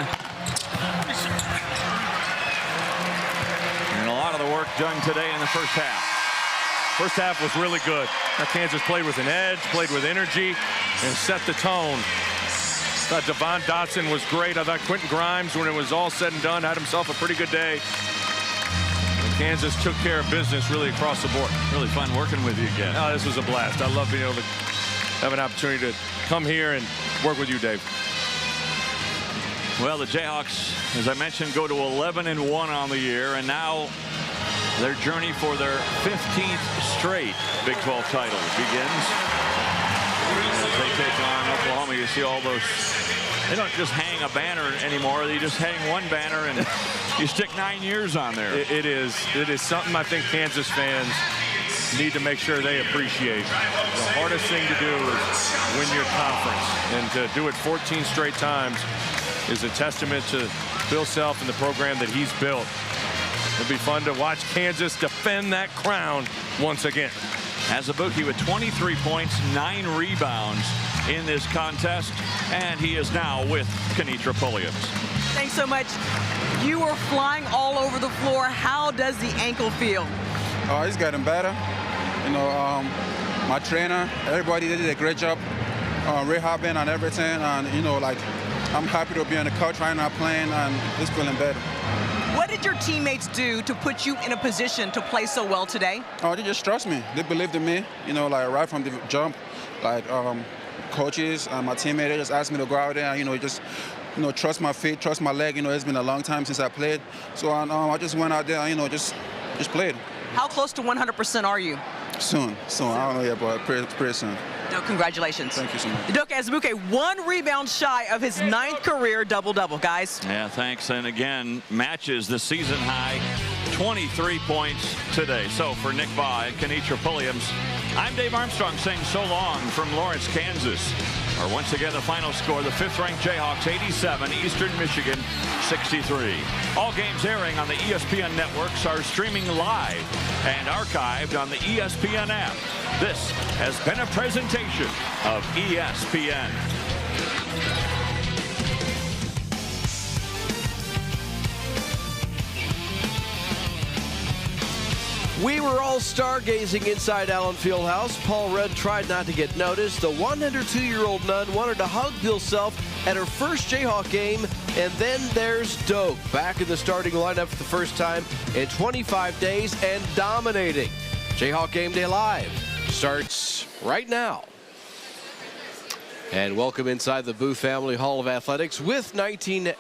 And a lot of the work done today in the first half. First half was really good. Now Kansas played with an edge, played with energy, and set the tone. I thought Devon Dotson was great. I thought Quentin Grimes, when it was all said and done, had himself a pretty good day. And Kansas took care of business really across the board. Really fun working with you again. Oh, this was a blast. I love being able to have an opportunity to come here and work with you, Dave. Well, the Jayhawks, as I mentioned, go to 11-1 on the year, and now their journey for their 15th straight Big 12 title begins. As they take on Oklahoma, you see all those. They don't just hang a banner anymore. They just hang one banner and you stick 9 years on there. It is something I think Kansas fans need to make sure they appreciate. The hardest thing to do is win your conference, and to do it 14 straight times is a testament to Bill Self and the program that he's built. It'll be fun to watch Kansas defend that crown once again. Azubuike with 23 points, 9 rebounds in this contest, and he is now with Kenitra Pulliams. Thanks so much. You were flying all over the floor. How does the ankle feel? Oh, it's getting better. You know, my trainer, everybody did a great job rehabbing and everything. And, you know, like, I'm happy to be on the couch right now playing, and it's feeling better. What did your teammates do to put you in a position to play so well today? Oh, they just trust me. They believed in me, you know, like right from the jump. Like, coaches and my teammates, they just asked me to go out there and, you know, just, you know, trust my feet, trust my leg. You know, it's been a long time since I played. So I just went out there and, you know, just played. How close to 100% are you? Soon. I don't know yet, but pretty soon. Doak, congratulations. Thank you so much. Doak Azubuike, 1 rebound shy of his 9th career double-double, guys. Yeah, thanks. And again, matches the season high, 23 points today. So for Nick Baugh and Kenitra Pulliams, I'm Dave Armstrong saying so long from Lawrence, Kansas. Or once again, the final score, the 5th-ranked Jayhawks 87, Eastern Michigan 63. All games airing on the ESPN networks are streaming live and archived on the ESPN app. This has been a presentation of ESPN. We were all stargazing inside Allen Fieldhouse. Paul Rudd tried not to get noticed. The 102-year-old nun wanted to hug Bill Self at her first Jayhawk game. And then there's Doak, back in the starting lineup for the first time in 25 days and dominating. Jayhawk Game Day Live starts right now. And welcome inside the Booth Family Hall of Athletics with 19...